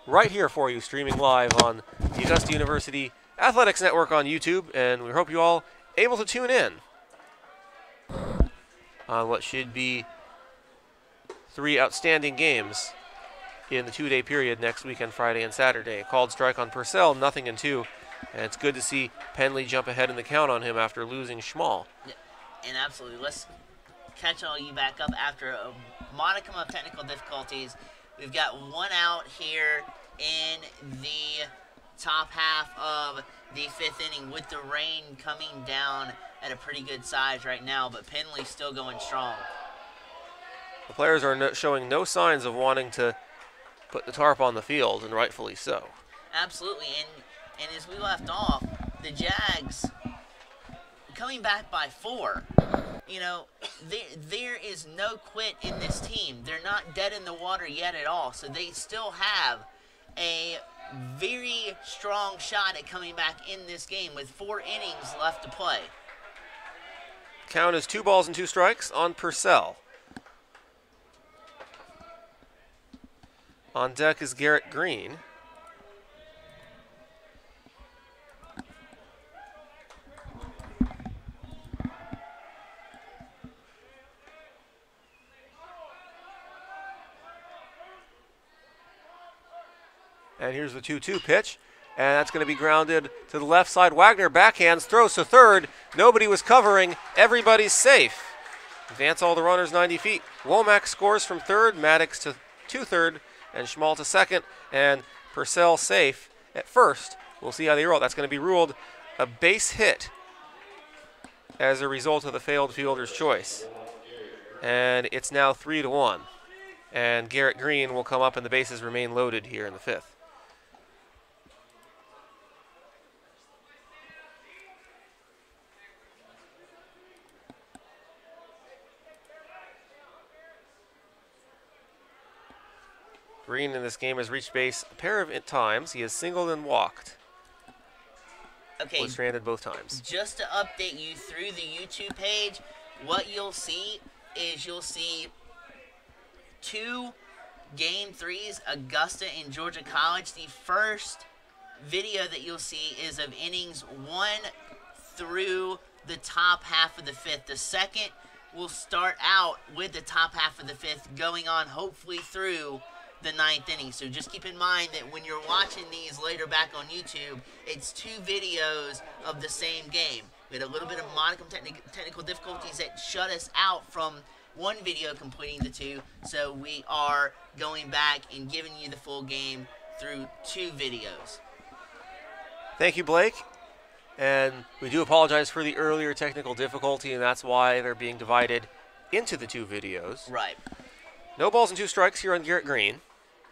right here for you, streaming live on the Augusta University Athletics Network on YouTube, and we hope you all able to tune in on what should be 3 outstanding games in the 2-day period next weekend, Friday and Saturday. A called strike on Purcell, 0-2, and it's good to see Penley jump ahead in the count on him after losing Schmall. Yeah, and absolutely, let's catch all you back up after a modicum of technical difficulties. We've got 1 out here in the top half of the 5th inning with the rain coming down at a pretty good size right now, but Penley's still going strong. The players are showing no signs of wanting to put the tarp on the field, and rightfully so. Absolutely, and as we left off, the Jags coming back by 4. You know, there is no quit in this team. They're not dead in the water yet at all, so they still have a very strong shot at coming back in this game with 4 innings left to play. Count is 2 balls and 2 strikes on Purcell. On deck is Garrett Green. And here's the 2-2 pitch. And that's going to be grounded to the left side. Wagner backhands, throws to third. Nobody was covering. Everybody's safe. Advance all the runners 90 feet. Womack scores from third. Maddox to third. And Schmall to second. And Purcell safe at first. We'll see how they roll. That's going to be ruled a base hit as a result of the failed fielder's choice. And it's now 3-1. And Garrett Green will come up and the bases remain loaded here in the 5th. Green in this game has reached base a pair of times. He has singled and walked. Okay. Was stranded both times. Just to update you through the YouTube page, what you'll see is you'll see 2 Game 3s, Augusta and Georgia College. The first video that you'll see is of innings 1 through the top half of the 5th. The second will start out with the top half of the 5th, going on hopefully through the 9th inning. So just keep in mind that when you're watching these later back on YouTube, it's 2 videos of the same game. We had a little bit of modicum technical difficulties that shut us out from one video completing the 2, so we are going back and giving you the full game through 2 videos. Thank you, Blake. And we do apologize for the earlier technical difficulty, and that's why they're being divided into the 2 videos. Right. No balls and 2 strikes here on Garrett Green.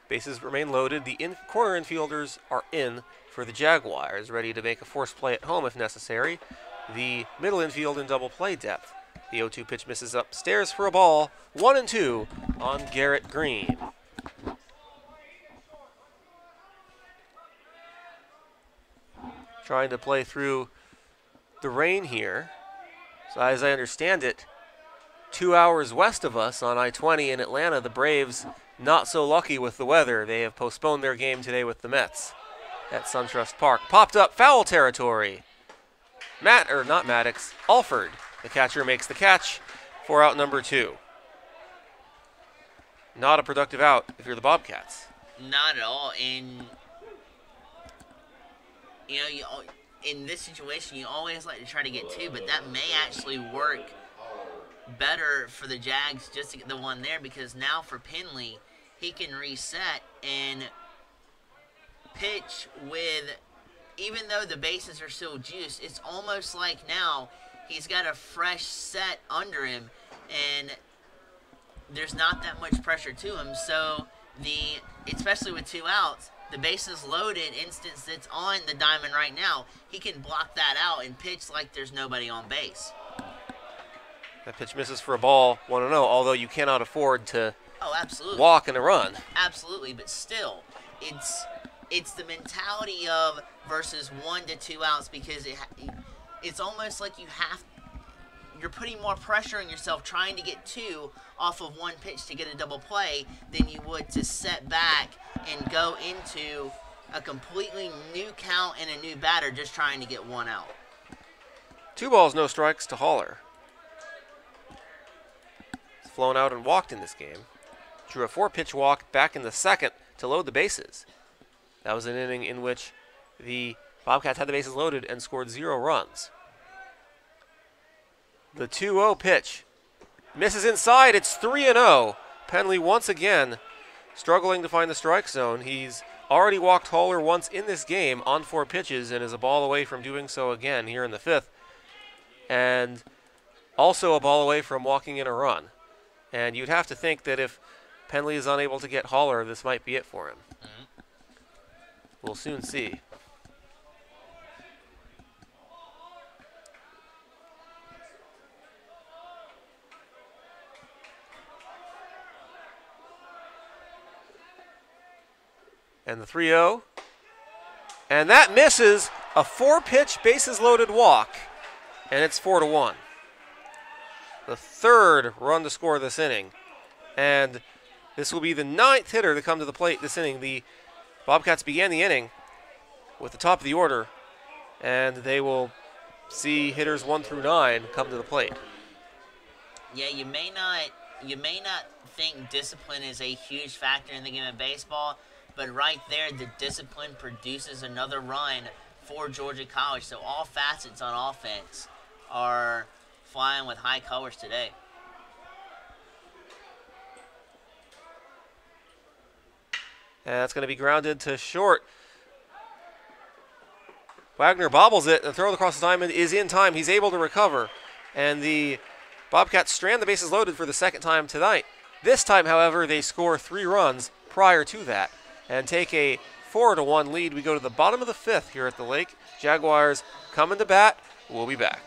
Bases remain loaded. The corner infielders are in for the Jaguars, ready to make a force play at home if necessary. The middle infield in double play depth. The 0-2 pitch misses upstairs for a ball. 1-2 on Garrett Green. Trying to play through the rain here. So as I understand it, 2 hours west of us on I-20 in Atlanta, the Braves not so lucky with the weather. They have postponed their game today with the Mets at SunTrust Park. Popped up foul territory. Not Maddox, Alford. The catcher makes the catch for out number 2. Not a productive out if you're the Bobcats. Not at all. And, you know, in this situation, you always like to try to get 2, but that may actually work better for the Jags just to get the 1 there, because now for Penley, he can reset and pitch with, even though the bases are still juiced, it's almost like now he's got a fresh set under him and there's not that much pressure to him. So especially with 2 outs, the bases loaded instance that's on the diamond right now, he can block that out and pitch like there's nobody on base. That pitch misses for a ball, 1-0, although you cannot afford to absolutely walk and a run. Absolutely, but still, it's the mentality of versus 1 to 2 outs, because it's almost like you're putting more pressure on yourself trying to get 2 off of 1 pitch to get a double play than you would to set back and go into a completely new count and a new batter just trying to get 1 out. 2 balls, no strikes to Haller. He's flown out and walked in this game. Drew a 4-pitch walk back in the second to load the bases. That was an inning in which the Bobcats had the bases loaded and scored 0 runs. The 2-0 pitch misses inside. It's 3-0. Penley once again struggling to find the strike zone. He's already walked Haller once in this game on 4 pitches and is a ball away from doing so again here in the 5th. And also a ball away from walking in a run. And you'd have to think that if Penley is unable to get Haller, this might be it for him. We'll soon see. And the 3-0. And that misses a 4-pitch bases loaded walk. And it's 4-1. The 3rd run to score this inning. And this will be the 9th hitter to come to the plate this inning. The Bobcats began the inning with the top of the order, and they will see hitters 1 through 9 come to the plate. Yeah, you may not think discipline is a huge factor in the game of baseball, but right there, the discipline produces another run for Georgia College. So all facets on offense are flying with high colors today. And that's going to be grounded to short. Wagner bobbles it. The throw across the diamond is in time. He's able to recover. And the Bobcats strand the bases loaded for the 2nd time tonight. This time, however, they score 3 runs prior to that and take a 4-1 lead. We go to the bottom of the 5th here at the Lake. Jaguars coming to bat. We'll be back.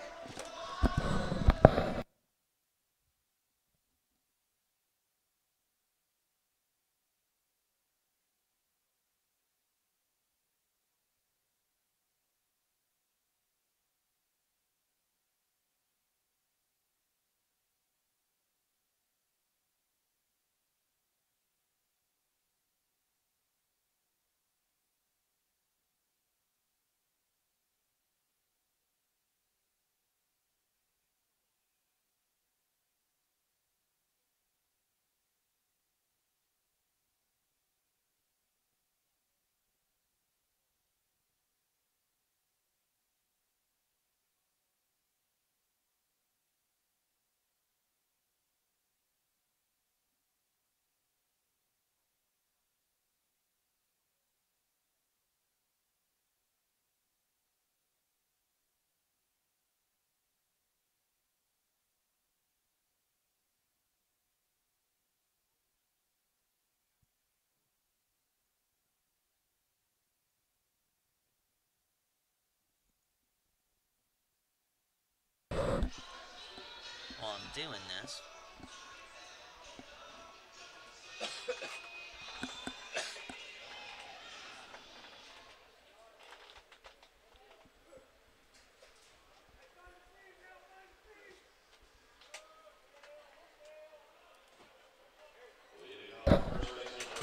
While I'm doing this,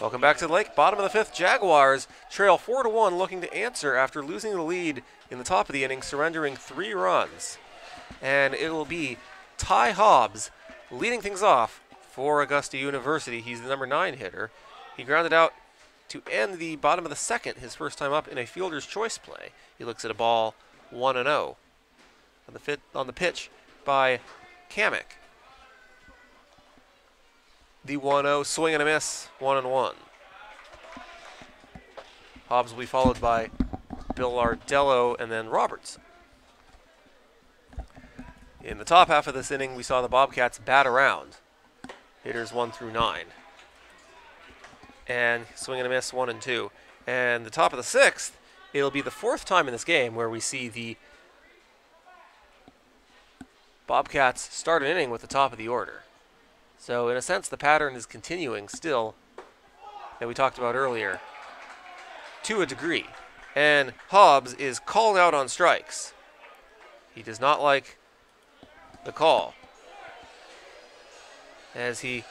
Welcome back to the Lake. Bottom of the 5th, Jaguars trail 4-1, looking to answer after losing the lead in the top of the inning, surrendering 3 runs. And it will be Ty Hobbs leading things off for Augusta University. He's the number 9 hitter. He grounded out to end the bottom of the 2nd, his first time up in a fielder's choice play. He looks at a ball 1-0 on the pitch by Kamek. The 1-0, swing and a miss, 1-1. Hobbs will be followed by Bill Ardello and then Roberts. In the top half of this inning, we saw the Bobcats bat around. Hitters 1 through 9. And swing and a miss, 1 and 2. And the top of the 6th, it'll be the 4th time in this game where we see the Bobcats start an inning with the top of the order. So in a sense, the pattern is continuing still that we talked about earlier to a degree. And Hobbs is called out on strikes. He does not like the call. As he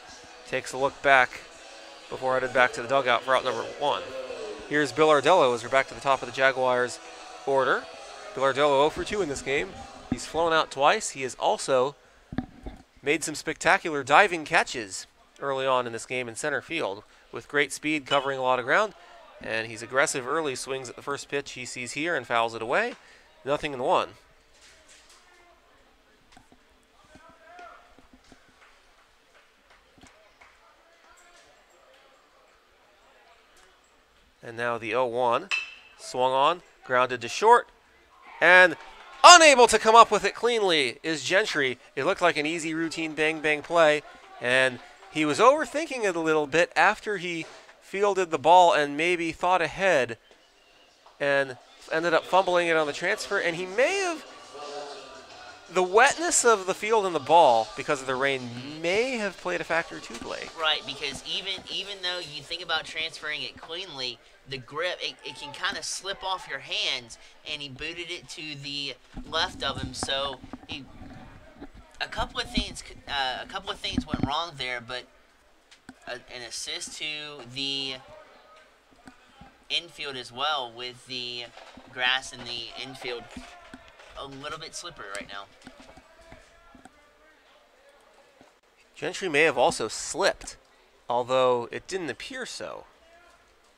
takes a look back before headed back to the dugout for out number 1. Here's Bill Ardello as we're back to the top of the Jaguars order. Bill Ardello 0 for 2 in this game. He's flown out twice. He has also made some spectacular diving catches early on in this game in center field with great speed covering a lot of ground. And he's aggressive early, swings at the first pitch he sees here and fouls it away. 0-1. And now the 0-1. Swung on, grounded to short, and unable to come up with it cleanly is Gentry. It looked like an easy routine bang-bang play, and he was overthinking it a little bit after he fielded the ball and maybe thought ahead and ended up fumbling it on the transfer, and he may have, the wetness of the field and the ball because of the rain may have played a factor too, Blake. Right, because even though you think about transferring it cleanly, the grip, it can kind of slip off your hands, and he booted it to the left of him, so a couple of things went wrong there, but an assist to the infield as well, with the grass in the infield a little bit slippery right now. Gentry may have also slipped, although it didn't appear so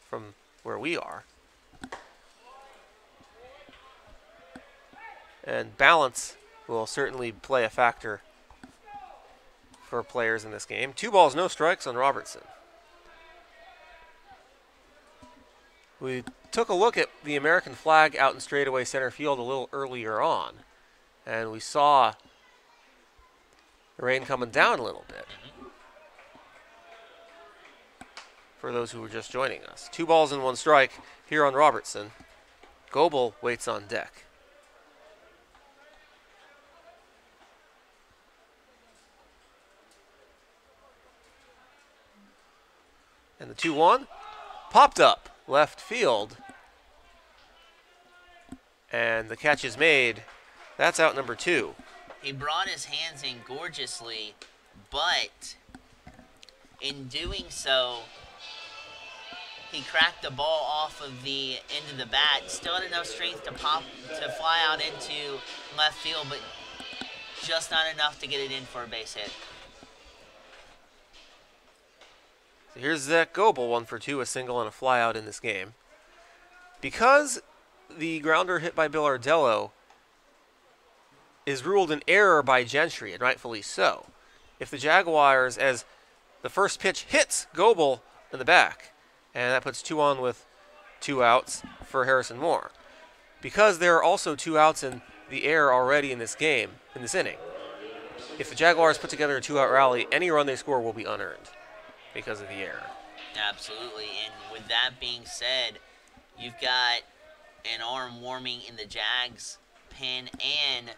from where we are. And balance will certainly play a factor for players in this game. 2 balls, no strikes on Robertson. We took a look at the American flag out in straightaway center field a little earlier on, and we saw the rain coming down a little bit. For those who were just joining us. 2 balls and 1 strike here on Robertson. Goebel waits on deck. And the 2-1 popped up left field. And the catch is made. That's out number 2. He brought his hands in gorgeously, but in doing so, he cracked the ball off of the end of the bat. Still had enough strength to fly out into left field, but just not enough to get it in for a base hit. So here's Zach Goebel, 1 for 2, a single and a fly out in this game. Because the grounder hit by Bill Ardello is ruled an error by Gentry, and rightfully so. If the Jaguars, as the first pitch hits Goebel in the back, and that puts 2 on with 2 outs for Harrison Moore. Because there are also 2 outs in the air already in this game, in this inning, if the Jaguars put together a 2-out rally, any run they score will be unearned because of the error. Absolutely, and with that being said, you've got an arm warming in the Jags pen and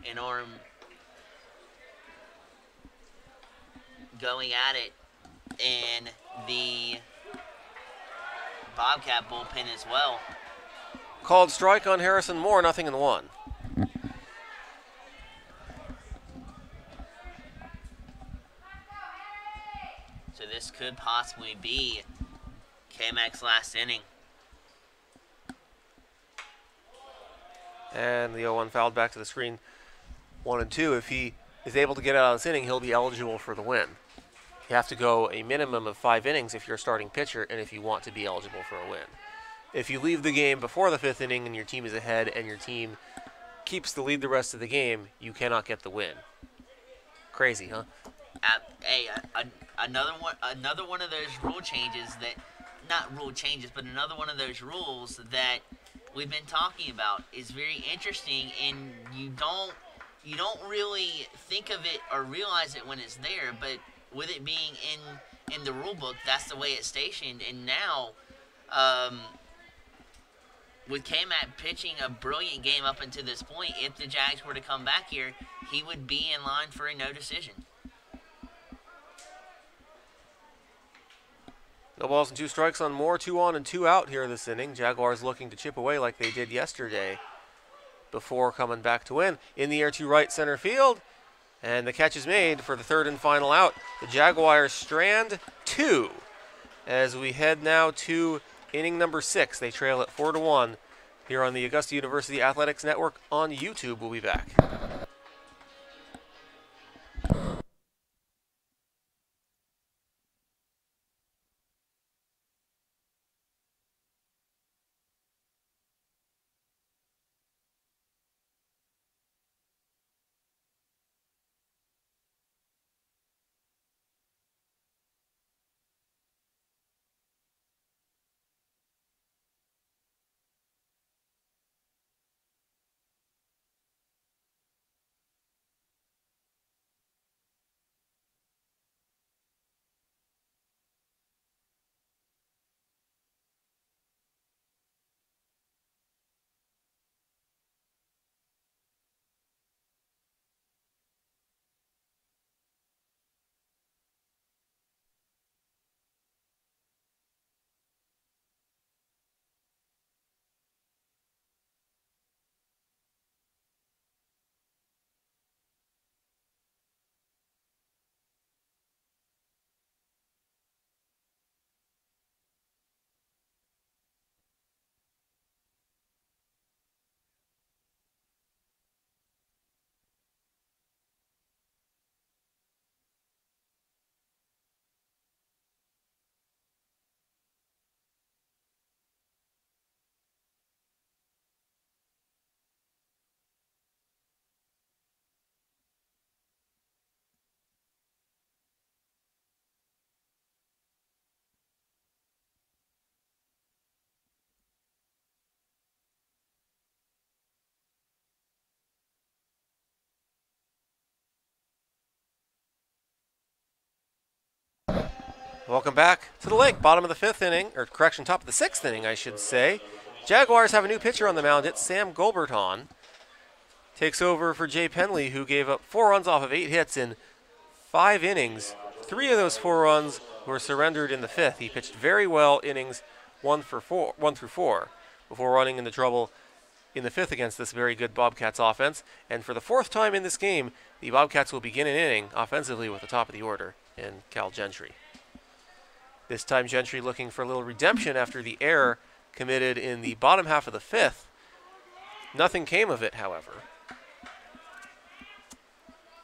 an arm going at it in the Bobcat bullpen as well. Called strike on Harrison Moore, 0-1. So this could possibly be K-Mac's last inning. And the 0-1 fouled back to the screen. 1 and 2. If he is able to get out of this inning, he'll be eligible for the win. You have to go a minimum of 5 innings if you're a starting pitcher and if you want to be eligible for a win. If you leave the game before the 5th inning and your team is ahead and your team keeps the lead the rest of the game, you cannot get the win. Crazy, huh? Hey, another one of those rule changes that, not rule changes, but another one of those rules that we've been talking about is very interesting, and you don't really think of it or realize it when it's there, but with it being in the rule book, that's the way it's stationed. And now, with K-Mac pitching a brilliant game up until this point, if the Jags were to come back here, he would be in line for a no decision. No balls and 2 strikes on Moore, 2 on and 2 out here this inning. Jaguars looking to chip away like they did yesterday before coming back to win. In the air to right center field. And the catch is made for the third and final out. The Jaguars strand 2 as we head now to inning number 6. They trail at 4-1 here on the Augusta University Athletics Network on YouTube. We'll be back. Welcome back to the lake. Bottom of the 5th inning, or correction, top of the 6th inning, I should say. Jaguars have a new pitcher on the mound. It's Sam Gulberton. Takes over for Jay Penley, who gave up 4 runs off of 8 hits in 5 innings. 3 of those 4 runs were surrendered in the 5th. He pitched very well innings 1 through 4 before running into trouble in the 5th against this very good Bobcats offense. And for the 4th time in this game, the Bobcats will begin an inning offensively with the top of the order in Cal Gentry. This time Gentry looking for a little redemption after the error committed in the bottom half of the 5th. Nothing came of it, however,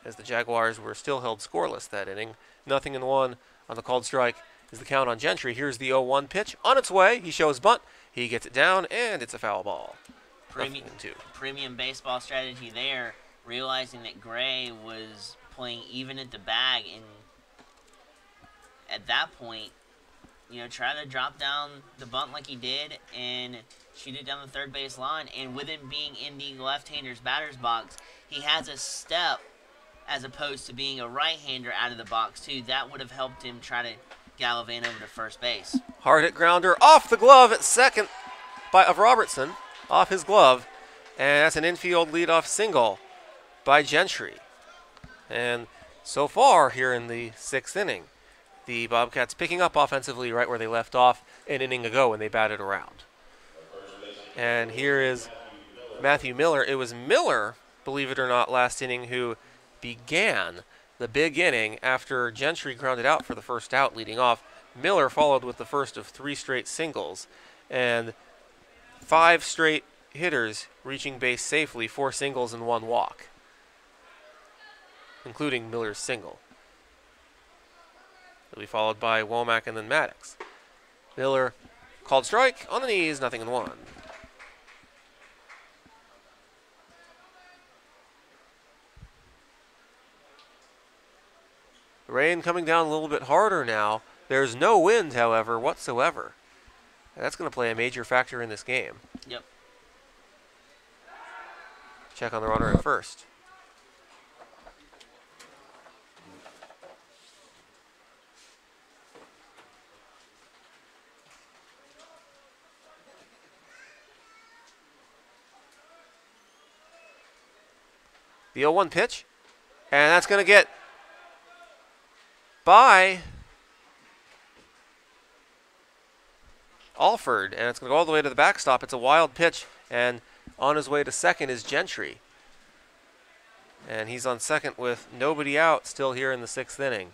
as the Jaguars were still held scoreless that inning. 0-1 on the called strike is the count on Gentry. Here's the 0-1 pitch on its way. He shows bunt. He gets it down, and it's a foul ball. Premium baseball strategy there, realizing that Gray was playing even at the bag, and at that point, try to drop down the bunt like he did and shoot it down the third base line. And with him being in the left-hander's batter's box, he has a step as opposed to being a right-hander out of the box, too. That would have helped him try to gallivant over to first base. Hard hit grounder off the glove at second of Robertson, off his glove. And that's an infield leadoff single by Gentry. And so far here in the 6th inning, the Bobcats picking up offensively right where they left off an inning ago when they batted around. And here is Matthew Miller. It was Miller, believe it or not, last inning who began the big inning after Gentry grounded out for the first out leading off. Miller followed with the first of 3 straight singles and 5 straight hitters reaching base safely, 4 singles and 1 walk, including Miller's single. It'll be followed by Womack and then Maddox. Miller called strike on the knees, 0-1. The rain coming down a little bit harder now. There's no wind, however, whatsoever. And that's going to play a major factor in this game. Yep. Check on the runner at first. The 0-1 pitch, and that's going to get by Alford, and it's going to go all the way to the backstop. It's a wild pitch, and on his way to second is Gentry. And he's on second with nobody out still here in the 6th inning.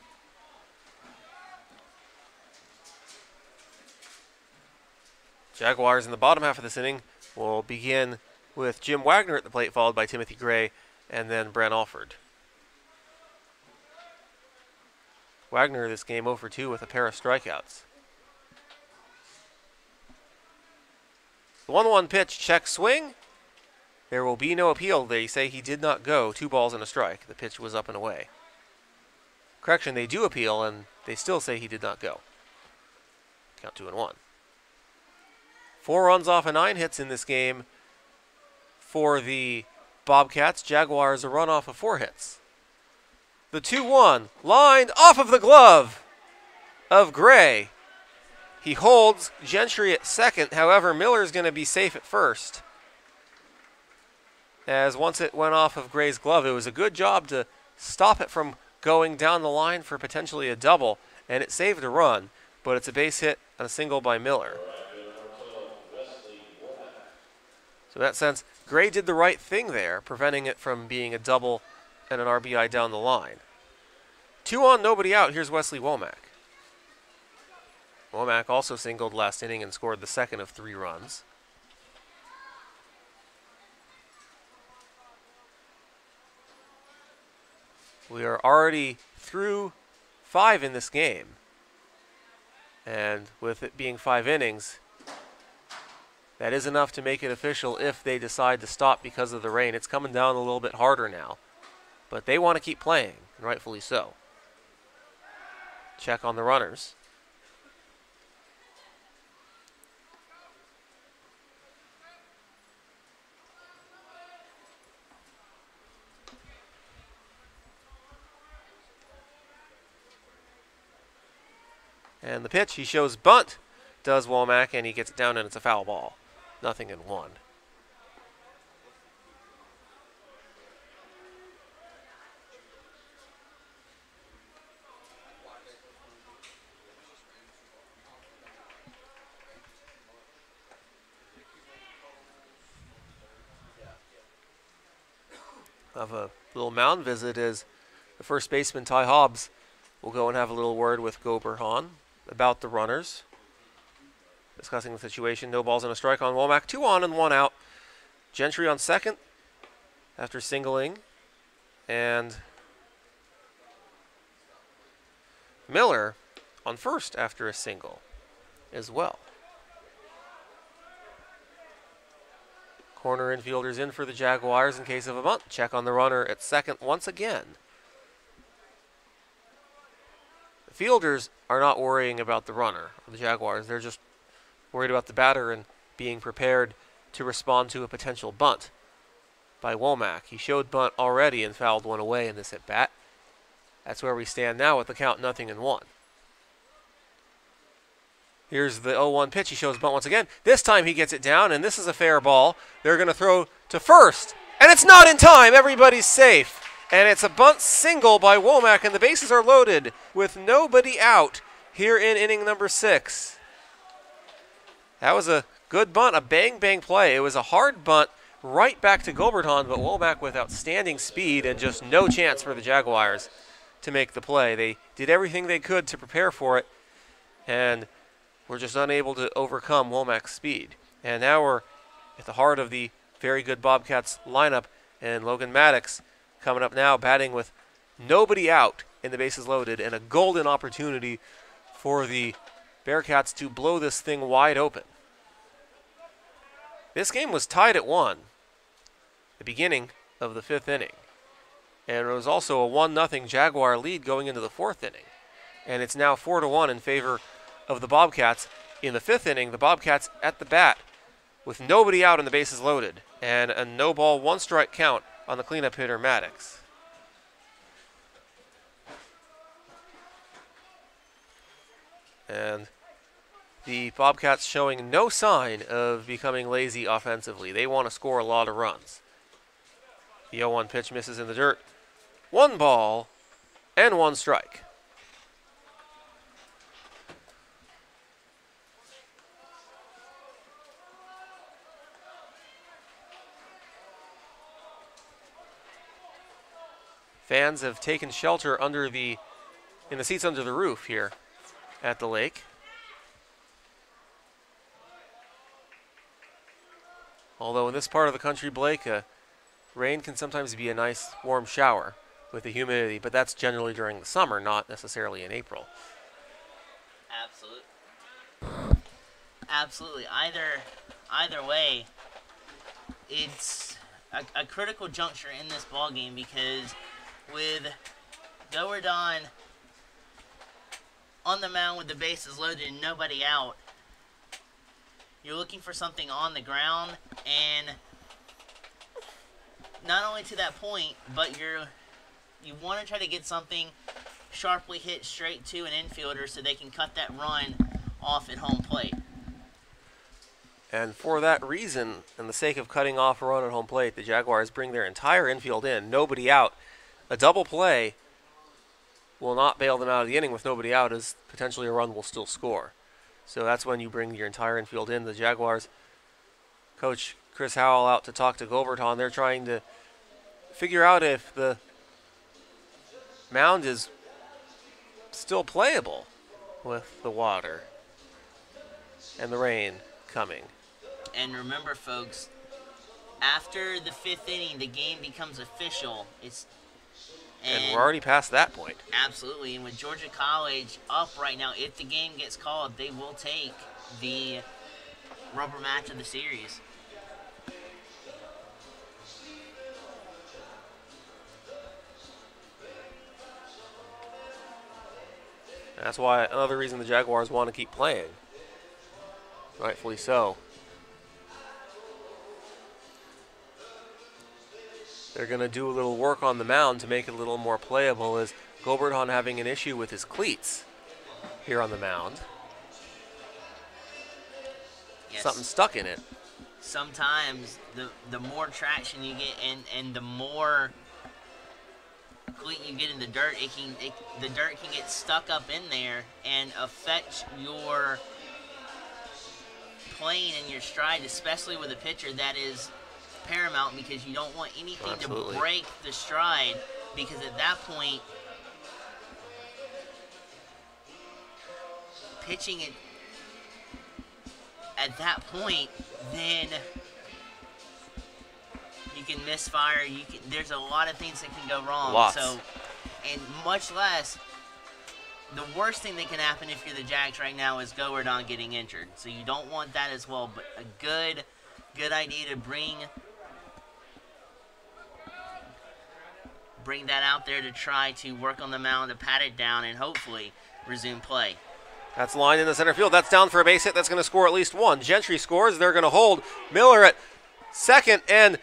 Jaguars in the bottom half of this inning will begin with Jim Wagner at the plate, followed by Timothy Gray, and then Brent Alford. Wagner this game 0 for 2 with a pair of strikeouts. The 1-1 pitch, check swing. There will be no appeal. They say he did not go. 2 balls and a strike. The pitch was up and away. Correction, they do appeal, and they still say he did not go. Count 2-1. 4 runs off of 9 hits in this game for the Bobcats. Jaguars a run off of 4 hits. The 2-1 lined off of the glove of Gray. He holds Gentry at second. However, Miller's going to be safe at first. As once it went off of Gray's glove, it was a good job to stop it from going down the line for potentially a double, and it saved a run, but it's a base hit and a single by Miller. So in that sense, Gray did the right thing there, preventing it from being a double and an RBI down the line. 2 on, nobody out. Here's Wesley Womack. Womack also singled last inning and scored the second of 3 runs. We are already through 5 in this game. And with it being 5 innings, that is enough to make it official if they decide to stop because of the rain. It's coming down a little bit harder now. But they want to keep playing, and rightfully so. Check on the runners. And the pitch, he shows bunt, does Womack, and he gets it down, and it's a foul ball. 0-1. Of a little mound visit is the first baseman, Ty Hobbs, will go and have a little word with Goberhan about the runners. Discussing the situation. No balls and a strike on Womack. 2 on and 1 out. Gentry on second after singling. And Miller on first after a single as well. Corner infielders in for the Jaguars in case of a bunt. Check on the runner at second once again. The fielders are not worrying about the runner of the Jaguars. They're just worried about the batter and being prepared to respond to a potential bunt by Womack. He showed bunt already and fouled one away in this at-bat. That's where we stand now with the count 0-1. Here's the 0-1 pitch. He shows bunt once again. This time he gets it down, and this is a fair ball. They're going to throw to first, and it's not in time. Everybody's safe. And it's a bunt single by Womack, and the bases are loaded with nobody out here in inning number 6. That was a good bunt, a bang-bang play. It was a hard bunt right back to Goberhan, but Womack with outstanding speed and just no chance for the Jaguars to make the play. They did everything they could to prepare for it, and were just unable to overcome Womack's speed. And now we're at the heart of the very good Bobcats lineup, and Logan Maddox coming up now, batting with nobody out and the bases loaded, and a golden opportunity for the Bearcats to blow this thing wide open. This game was tied at 1, the beginning of the 5th inning. And it was also a 1-0 Jaguar lead going into the 4th inning. And it's now 4-1 in favor of the Bobcats. In the 5th inning, the Bobcats at the bat with nobody out and the bases loaded, and a no-ball, 1-strike count on the cleanup hitter, Maddox. And the Bobcats showing no sign of becoming lazy offensively. They want to score a lot of runs. The 0-1 pitch misses in the dirt. 1 ball and 1 strike. Fans have taken shelter in the seats under the roof here at the lake. Although in this part of the country, Blake, rain can sometimes be a nice warm shower with the humidity, but that's generally during the summer, not necessarily in April. Absolutely. Either way, it's a critical juncture in this ball game because with Gowardon on the mound with the bases loaded and nobody out, you're looking for something on the ground, and not only to that point, but you want to try to get something sharply hit straight to an infielder so they can cut that run off at home plate. And for that reason, and the sake of cutting off a run at home plate, the Jaguars bring their entire infield in, nobody out. A double play will not bail them out of the inning with nobody out, as potentially a run will still score. So that's when you bring your entire infield in. The Jaguars coach Chris Howell out to talk to Gilberton. They're trying to figure out if the mound is still playable with the water and the rain coming. And remember, folks, after the 5th inning, the game becomes official. And we're already past that point. Absolutely. And with Georgia College up right now, if the game gets called, they will take the rubber match of the series. And that's why another reason the Jaguars want to keep playing. Rightfully so. They're going to do a little work on the mound to make it a little more playable, as Gilberton having an issue with his cleats here on the mound. Yes. Something stuck in it. Sometimes the more traction you get and the more cleat you get in the dirt, the dirt can get stuck up in there and affect your playing and your stride, especially with a pitcher that is paramount, because you don't want anything Absolutely. to break the stride, because at that point, pitching it at that point, then you can misfire. There's a lot of things that can go wrong. Lots. So, and much less, the worst thing that can happen if you're the Jags right now is Gowardon getting injured. So you don't want that as well. But a good idea to bring that out there to try to work on the mound, to pat it down, and hopefully resume play. That's lined in the center field. That's down for a base hit. That's going to score at least one. Gentry scores. They're going to hold Miller at second, and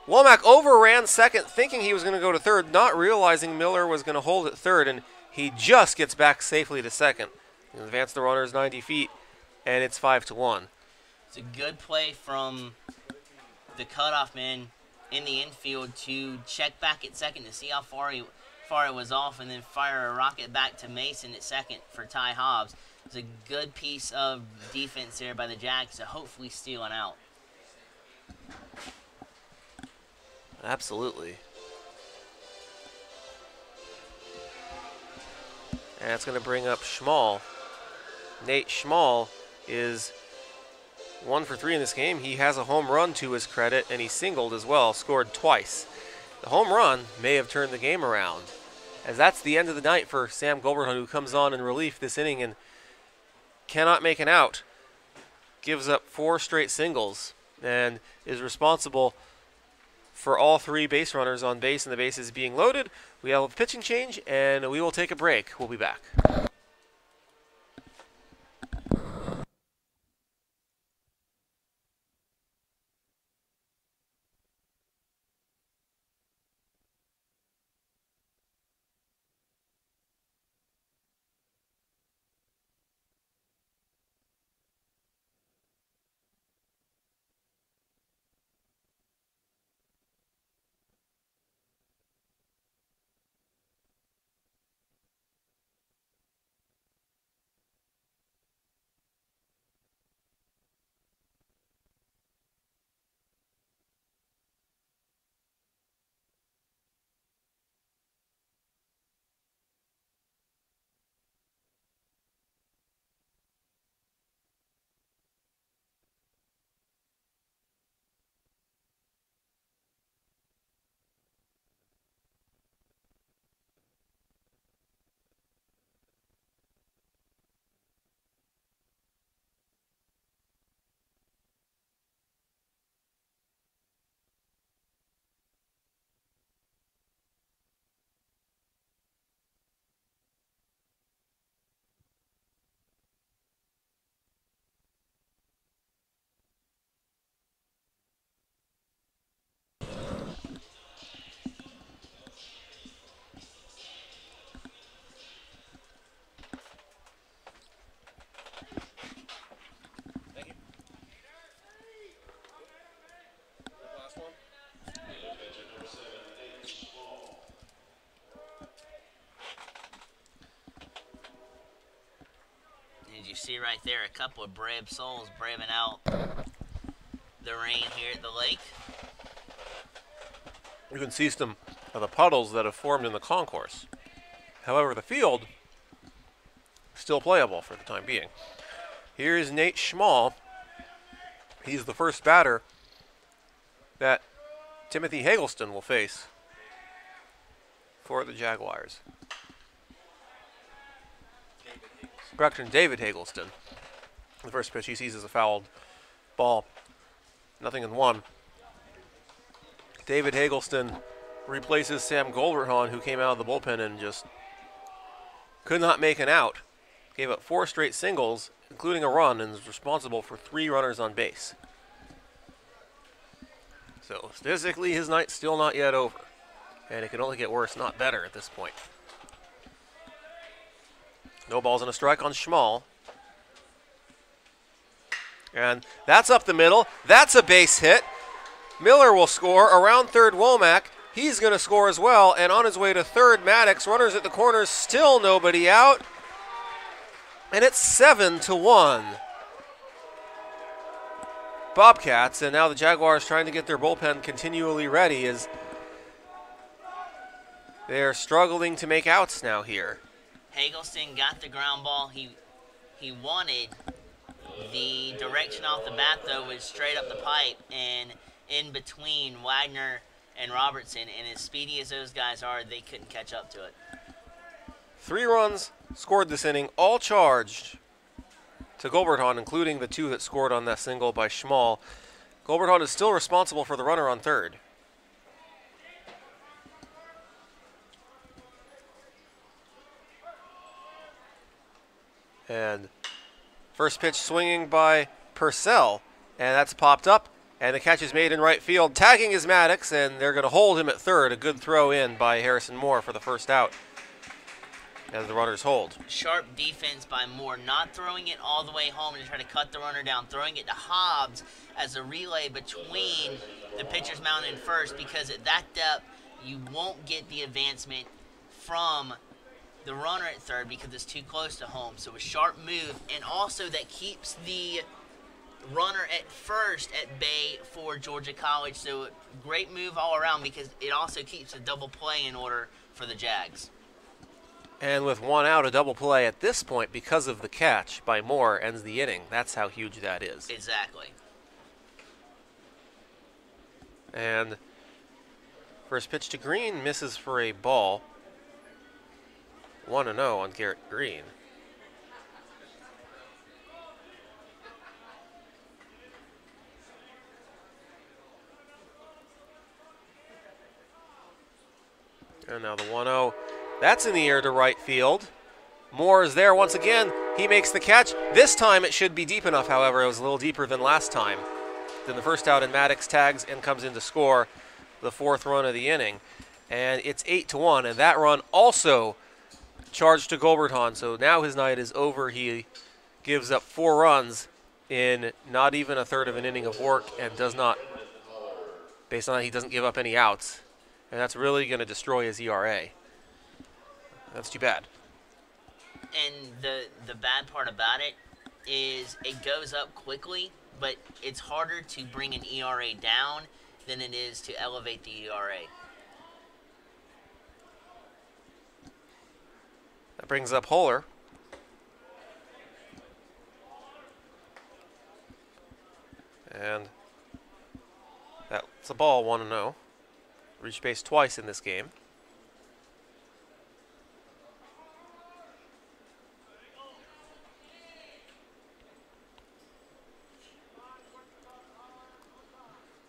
Womack overran second, thinking he was going to go to third, not realizing Miller was going to hold at third, and he just gets back safely to second. Advance the runners 90 feet, and it's 5-1. It's a good play from the cutoff man in the infield to check back at second to see how far it was off, and then fire a rocket back to Mason at second for Ty Hobbs. It's a good piece of defense there by the Jags to hopefully steal an out. Absolutely. And it's going to bring up Schmall. Nate Schmall is 1 for 3 in this game. He has a home run to his credit, and he singled as well, scored twice. The home run may have turned the game around, as that's the end of the night for Sam Gilberton, who comes on in relief this inning and cannot make an out. Gives up 4 straight singles and is responsible for all 3 base runners on base and the bases being loaded. We have a pitching change, and we will take a break. We'll be back. see right there a couple of brave souls braving out the rain here at the lake. You can see some of the puddles that have formed in the concourse. However, the field is still playable for the time being. Here is Nate Schmall. He's the first batter that Timothy Hagelston will face for the Jaguars. Correction, David Hagelston. The first pitch he sees is a fouled ball. 0-1. David Hagelston replaces Sam Goldberthon, who came out of the bullpen and just could not make an out. Gave up 4 straight singles, including a run, and is responsible for 3 runners on base. So statistically, his night's still not yet over. And it can only get worse, not better at this point. No balls and a strike on Schmall. And that's up the middle. That's a base hit. Miller will score. Around third, Womack. He's going to score as well. And on his way to third, Maddox. Runners at the corners, still nobody out. And it's 7-1. Bobcats, and now the Jaguars trying to get their bullpen continually ready as they're struggling to make outs now here. Hagelston got the ground ball. He wanted. The direction off the bat, though, was straight up the pipe and in between Wagner and Robertson. And as speedy as those guys are, they couldn't catch up to it. 3 runs scored this inning, all charged to Goldberthon, including the 2 that scored on that single by Schmall. Goldberthon is still responsible for the runner on third. And first pitch swinging by Purcell, and that's popped up, and the catch is made in right field. Tagging is Maddox, and they're going to hold him at third. A good throw in by Harrison Moore for the first out as the runners hold. Sharp defense by Moore, not throwing it all the way home and trying to cut the runner down, throwing it to Hobbs as a relay between the pitcher's mound and first, because at that depth, you won't get the advancement from the runner at third because it's too close to home. So a sharp move, and also that keeps the runner at first at bay for Georgia College. So great move all around because it also keeps a double play in order for the Jags. And with 1 out, a double play at this point because of the catch by Moore ends the inning. That's how huge that is. Exactly. And first pitch to Green misses for a ball. 1-0 on Garrett Green. And now the 1-0. That's in the air to right field. Moore is there once again. He makes the catch. This time it should be deep enough, however. It was a little deeper than last time. Then the first out, and Maddox tags and comes in to score the 4th run of the inning. And it's 8-1, and that run also charged to Goldberthon. So now his night is over. He gives up 4 runs in not even a third of an inning of work and does not, based on that, he doesn't give up any outs. And that's really going to destroy his ERA. That's too bad. And the bad part about it is it goes up quickly, but it's harder to bring an ERA down than it is to elevate the ERA. That brings up Holler. And that's a ball, 1-0. Reached base twice in this game.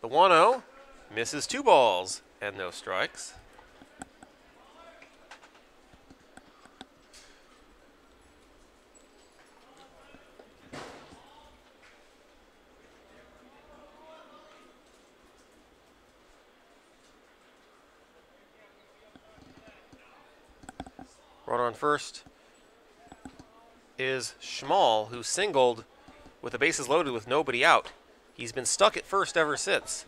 The 1-0 misses 2 balls and no strikes. Runner on first is Schmall, who singled with the bases loaded with nobody out. He's been stuck at first ever since,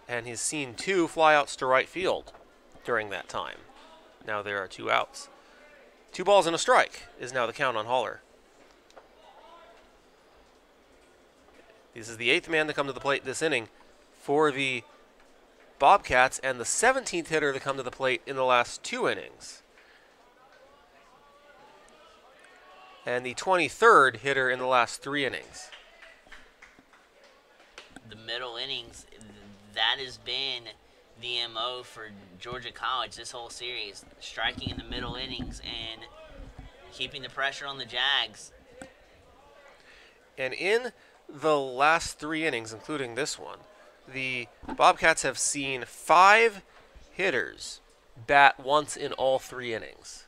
and he's seen 2 flyouts to right field during that time. Now there are 2 outs. 2 balls and a strike is now the count on Holler. This is the 8th man to come to the plate this inning for the Bobcats and the 17th hitter to come to the plate in the last 2 innings. And the 23rd hitter in the last 3 innings. The middle innings, that has been the MO for Georgia College this whole series. Striking in the middle innings and keeping the pressure on the Jags. And in the last 3 innings, including this one, the Bobcats have seen 5 hitters bat once in all 3 innings.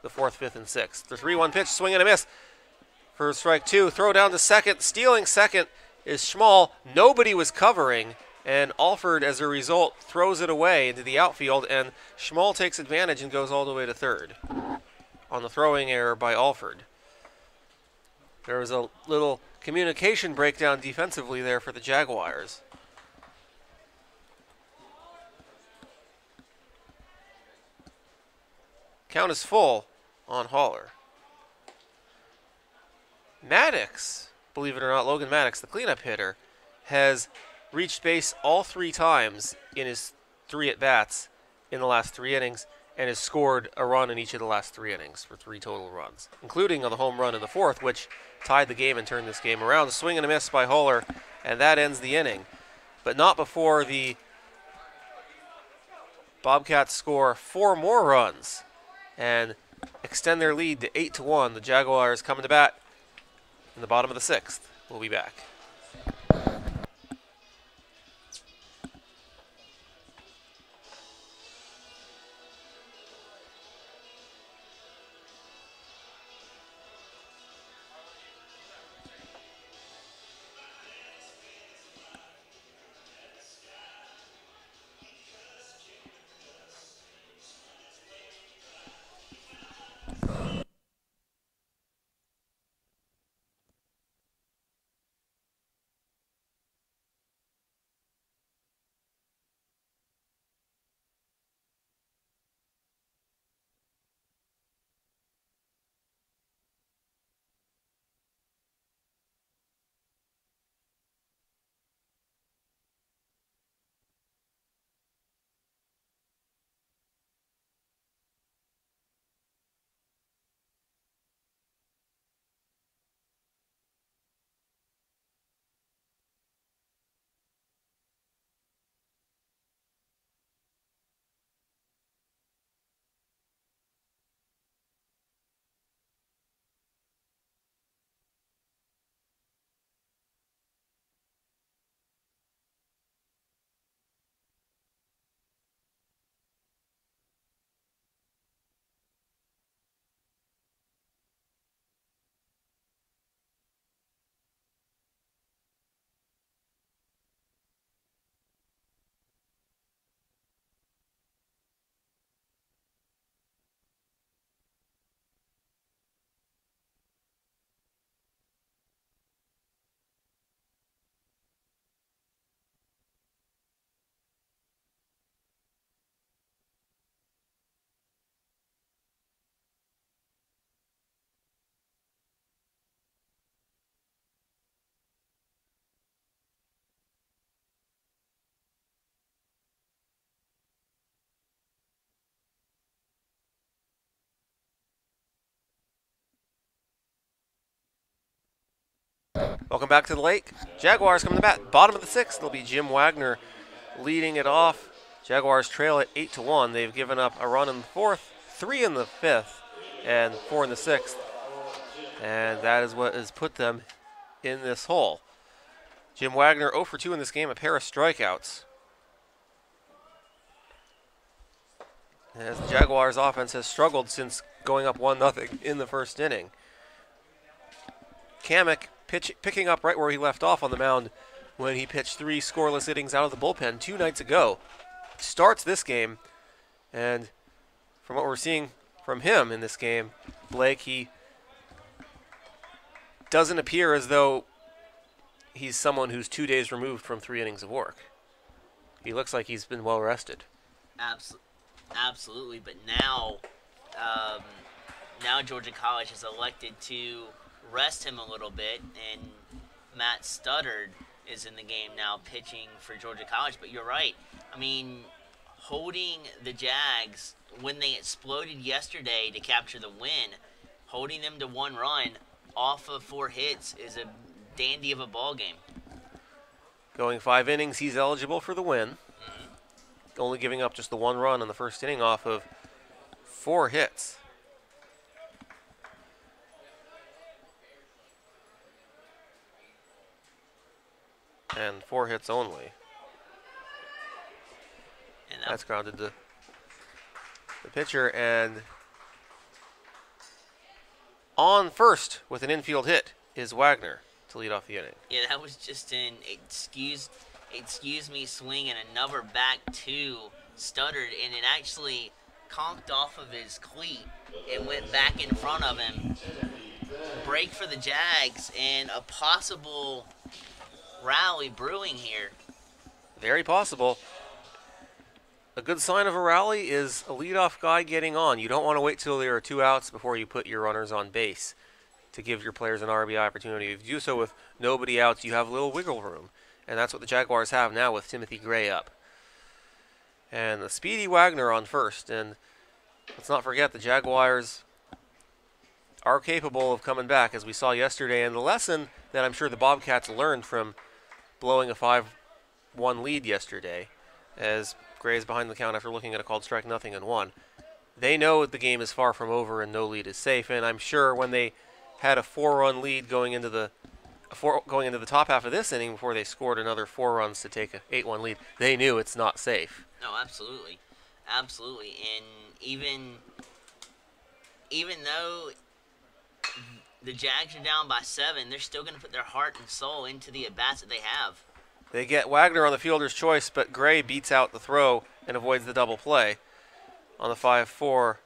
The 4th, 5th, and 6th. The 3-1 pitch, swing and a miss for strike 2. Throw down to second. Stealing second is Schmall. Nobody was covering, and Alford, as a result, throws it away into the outfield, and Schmall takes advantage and goes all the way to third on the throwing error by Alford. There was a little communication breakdown defensively there for the Jaguars. Count is full on Haller. Maddox, believe it or not, Logan Maddox, the cleanup hitter, has reached base all 3 times in his 3 at-bats in the last 3 innings and has scored a run in each of the last 3 innings for 3 total runs, including on the home run in the 4th, which tied the game and turned this game around. A swing and a miss by Haller, and that ends the inning. But not before the Bobcats score 4 more runs and extend their lead to 8-1. The Jaguars coming to bat in the bottom of the 6th. We'll be back. Welcome back to the lake. Jaguars coming to bat. Bottom of the 6th. It'll be Jim Wagner leading it off. Jaguars trail at 8-1. They've given up a run in the 4th, 3 in the 5th, and 4 in the 6th. And that is what has put them in this hole. Jim Wagner 0 for 2 in this game, a pair of strikeouts. As the Jaguars offense has struggled since going up 1-0 in the first inning. Kamek picking up right where he left off on the mound when he pitched 3 scoreless innings out of the bullpen 2 nights ago. Starts this game, and from what we're seeing from him in this game, Blake, he doesn't appear as though he's someone who's 2 days removed from 3 innings of work. He looks like he's been well rested. Absolutely, but now Georgia College has elected to rest him a little bit and Matt Studdard is in the game now pitching for Georgia College. But you're right. I mean, holding the Jags when they exploded yesterday to capture the win, holding them to 1 run off of 4 hits is a dandy of a ball game. Going 5 innings, he's eligible for the win. Only giving up just the 1 run in the first inning off of 4 hits. And 4 hits only. And that's grounded the pitcher, and on first with an infield hit is Wagner to lead off the inning. Yeah, that was just an excuse me swing and another back to Studdard, and it actually conked off of his cleat and went back in front of him. Break for the Jags and a possible rally brewing here. Very possible. A good sign of a rally is a leadoff guy getting on. You don't want to wait till there are 2 outs before you put your runners on base to give your players an RBI opportunity. If you do so with nobody outs, you have a little wiggle room. And that's what the Jaguars have now with Timothy Gray up. And the speedy Wagner on first. And let's not forget the Jaguars are capable of coming back, as we saw yesterday. And the lesson that I'm sure the Bobcats learned from blowing a 5-1 lead yesterday, as Gray's behind the count after looking at a called strike, 0-1. They know the game is far from over and no lead is safe. And I'm sure when they had a 4-run lead going into the top half of this inning before they scored another 4 runs to take an 8-1 lead, they knew it's not safe. No, absolutely. Absolutely. And even though the Jags are down by 7, they're still going to put their heart and soul into the at-bats that they have. They get Wagner on the fielder's choice, but Gray beats out the throw and avoids the double play. On the 5-4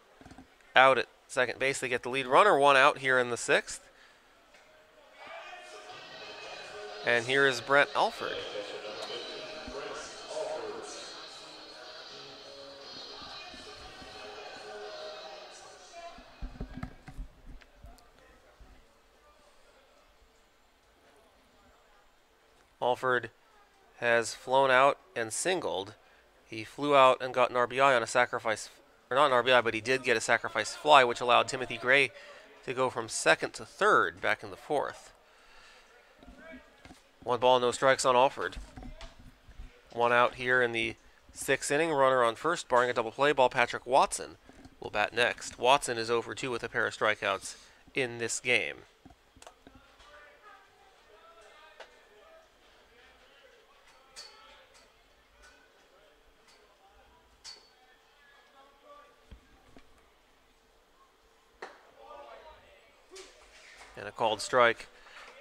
out at second base, they get the lead runner, 1 out here in the 6th. And here is Brent Alford. Alford has flown out and singled. He flew out and got an RBI on a sacrifice, or not an RBI, but he did get a sacrifice fly, which allowed Timothy Gray to go from 2nd to 3rd back in the 4th. 1 ball, no strikes on Alford. 1 out here in the 6th inning. Runner on first, barring a double play ball. Patrick Watson will bat next. Watson is 0 for 2 with a pair of strikeouts in this game. And a called strike,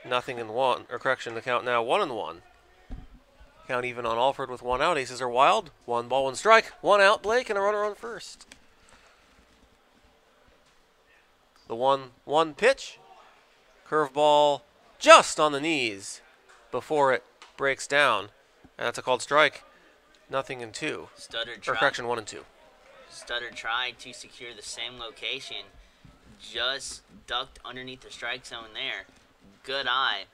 0-1, or correction, the count now 1-1. Count even on Alford with 1 out. Aces are wild. 1 ball, 1 strike. 1 out, Blake, and a runner on first. The 1-1 pitch. Curveball just on the knees before it breaks down. And that's a called strike. 0-2. Studdard or correction, 1-2. Studdard tried to secure the same location. Just ducked underneath the strike zone there. Good eye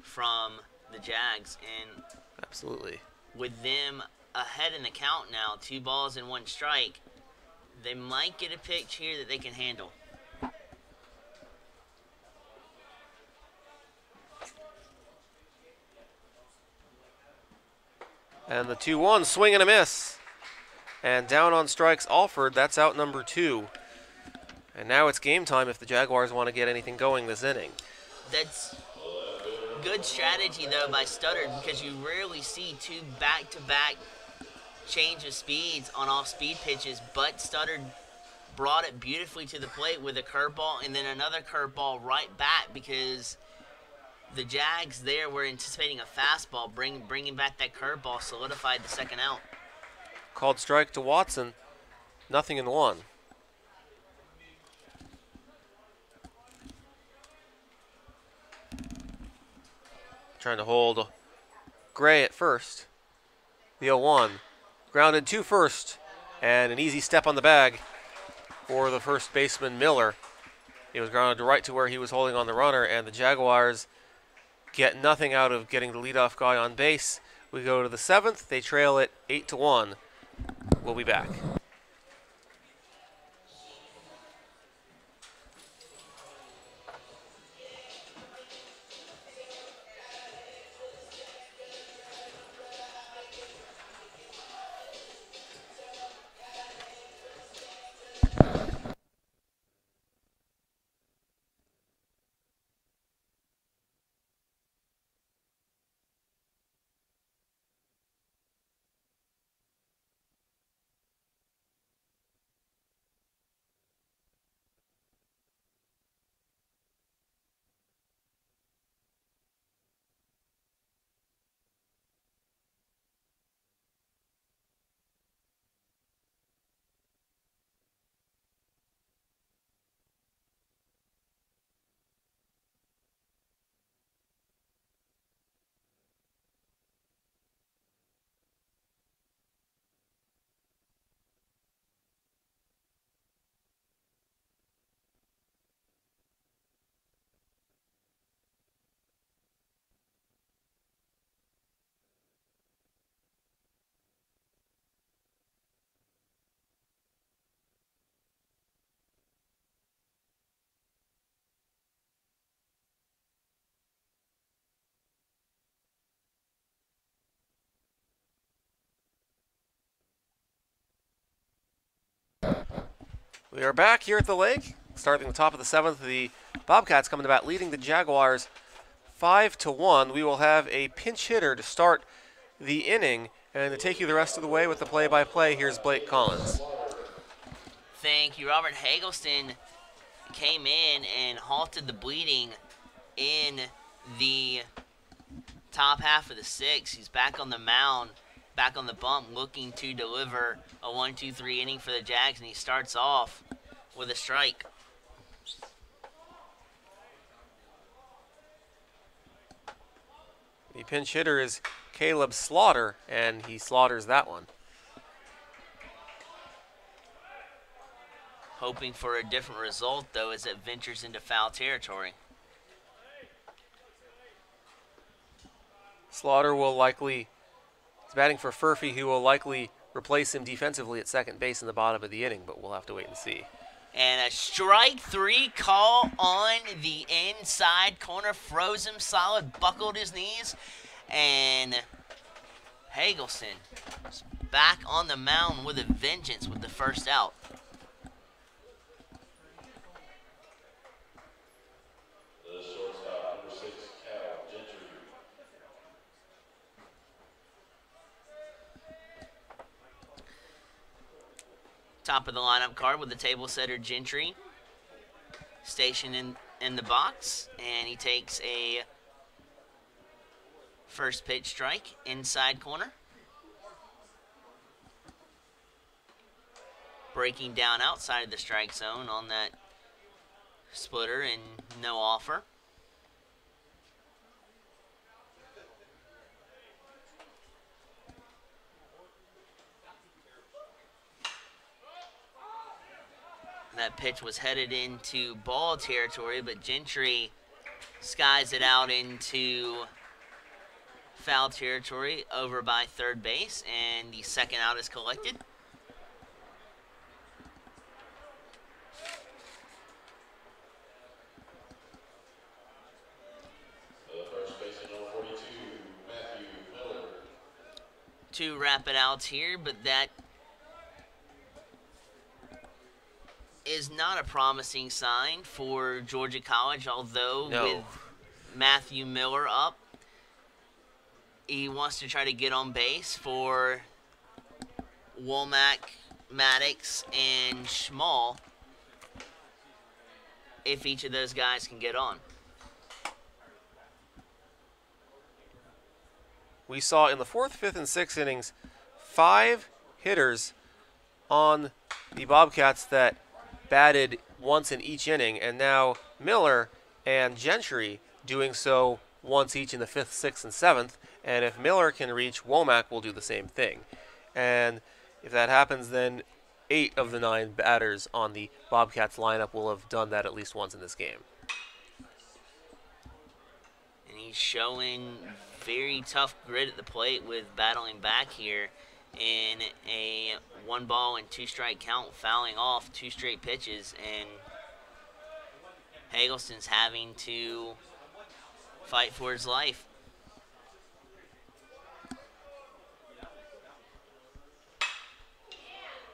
from the Jags. And absolutely, with them ahead in the count now, 2 balls and 1 strike, they might get a pitch here that they can handle. And the 2-1, swing and a miss. And down on strikes, Alford. That's out number 2. And now it's game time if the Jaguars want to get anything going this inning. That's good strategy, though, by Studdard, because you rarely see 2 back-to-back change of speeds on off-speed pitches, but Studdard brought it beautifully to the plate with a curveball and then another curveball right back, because the Jags there were anticipating a fastball. Bringing back that curveball solidified the 2nd out. Called strike to Watson, 0-1. Trying to hold Gray at first. The 0-1. Grounded to first. And an easy step on the bag for the first baseman, Miller. He was grounded right to where he was holding on the runner. And the Jaguars get nothing out of getting the leadoff guy on base. We go to the 7th. They trail it 8-1. We'll be back. We are back here at the lake. Starting the top of the 7th, the Bobcats coming to bat, leading the Jaguars 5-1. We will have a pinch hitter to start the inning, and to take you the rest of the way with the play-by-play, here's Blake Collins. Thank you. Robert Hagelston came in and halted the bleeding in the top half of the 6th. He's back on the mound, back on the bump, looking to deliver a 1-2-3 inning for the Jags, and he starts off with a strike. The pinch hitter is Caleb Slaughter, and he slaughters that one. Hoping for a different result, though, as it ventures into foul territory. Slaughter will likely, he's batting for Furphy, who will likely replace him defensively at second base in the bottom of the inning, but we'll have to wait and see. And a strike 3 call on the inside corner. Froze him solid, buckled his knees. And Hagelston is back on the mound with a vengeance with the first out. The shortstop, number 6, Cal Gentry. Top of the lineup card with the table setter Gentry stationed in the box, and he takes a first pitch strike inside corner. Breaking down outside of the strike zone on that splitter and no offer. That pitch was headed into ball territory, but Gentry skies it out into foul territory over by third base, and the second out is collected. The first baseman, number 42, Matthew Miller. 2 rapid outs here, but that is not a promising sign for Georgia College, although with Matthew Miller up, he wants to try to get on base for Womack, Maddox, and Schmall if each of those guys can get on. We saw in the 4th, 5th, and 6th innings 5 hitters on the Bobcats that batted once in each inning, and now Miller and Gentry doing so once each in the 5th, 6th, and 7th. And if Miller can reach, Womack will do the same thing. And if that happens, then 8 of the 9 batters on the Bobcats lineup will have done that at least once in this game. And He's showing very tough grit at the plate with battling back here in a 1-ball and 2-strike count, fouling off 2 straight pitches, and Hagelston's having to fight for his life.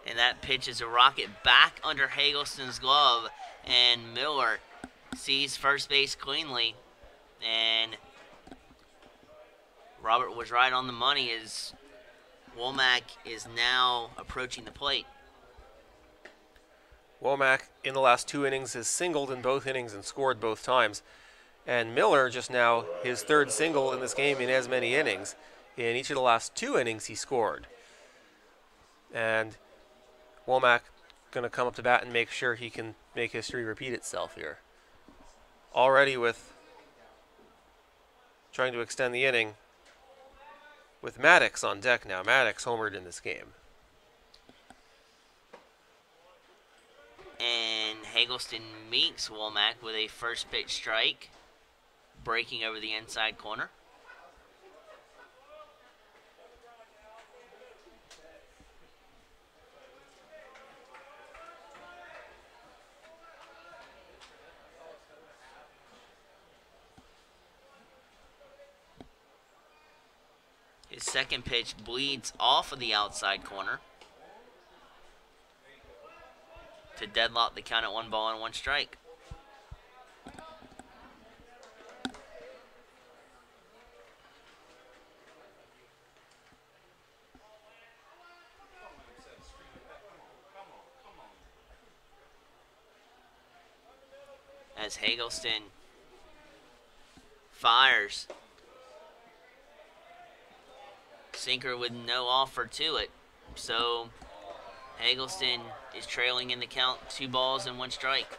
And that pitch is a rocket back under Hagelston's glove, and Miller sees first base cleanly, and Robert was right on the money as Womack is now approaching the plate. Womack in the last 2 innings has singled in both innings and scored both times. And Miller just now his 3rd single in this game in as many innings. In each of the last 2 innings he scored. And Womack going to come up to bat and make sure he can make history repeat itself here. Already with trying to extend the inning with Maddox on deck now. Maddox homered in this game. And Hagelston meets Womack with a first pitch strike, breaking over the inside corner. His second pitch bleeds off of the outside corner to deadlock the count at 1-ball and 1-strike. As Hagelston fires. Sinker with no offer to it. So Hagelston is trailing in the count, 2-balls and 1-strike.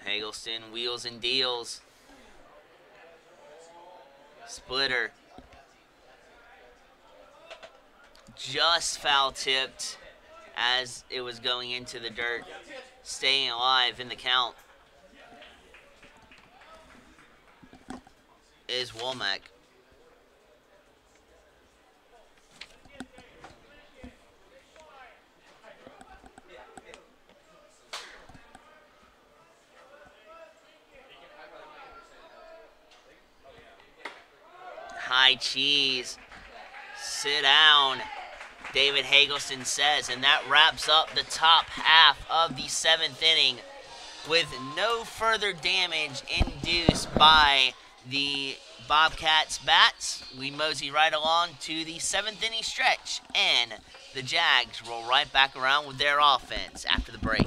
Hagelston wheels and deals. Splitter. Just foul tipped as it was going into the dirt, staying alive in the count is Womack. High cheese. Sit down, David Hagelston says, and that wraps up the top half of the 7th inning with no further damage induced by the Bobcats bats. We mosey right along to the 7th inning stretch, and the Jags roll right back around with their offense after the break.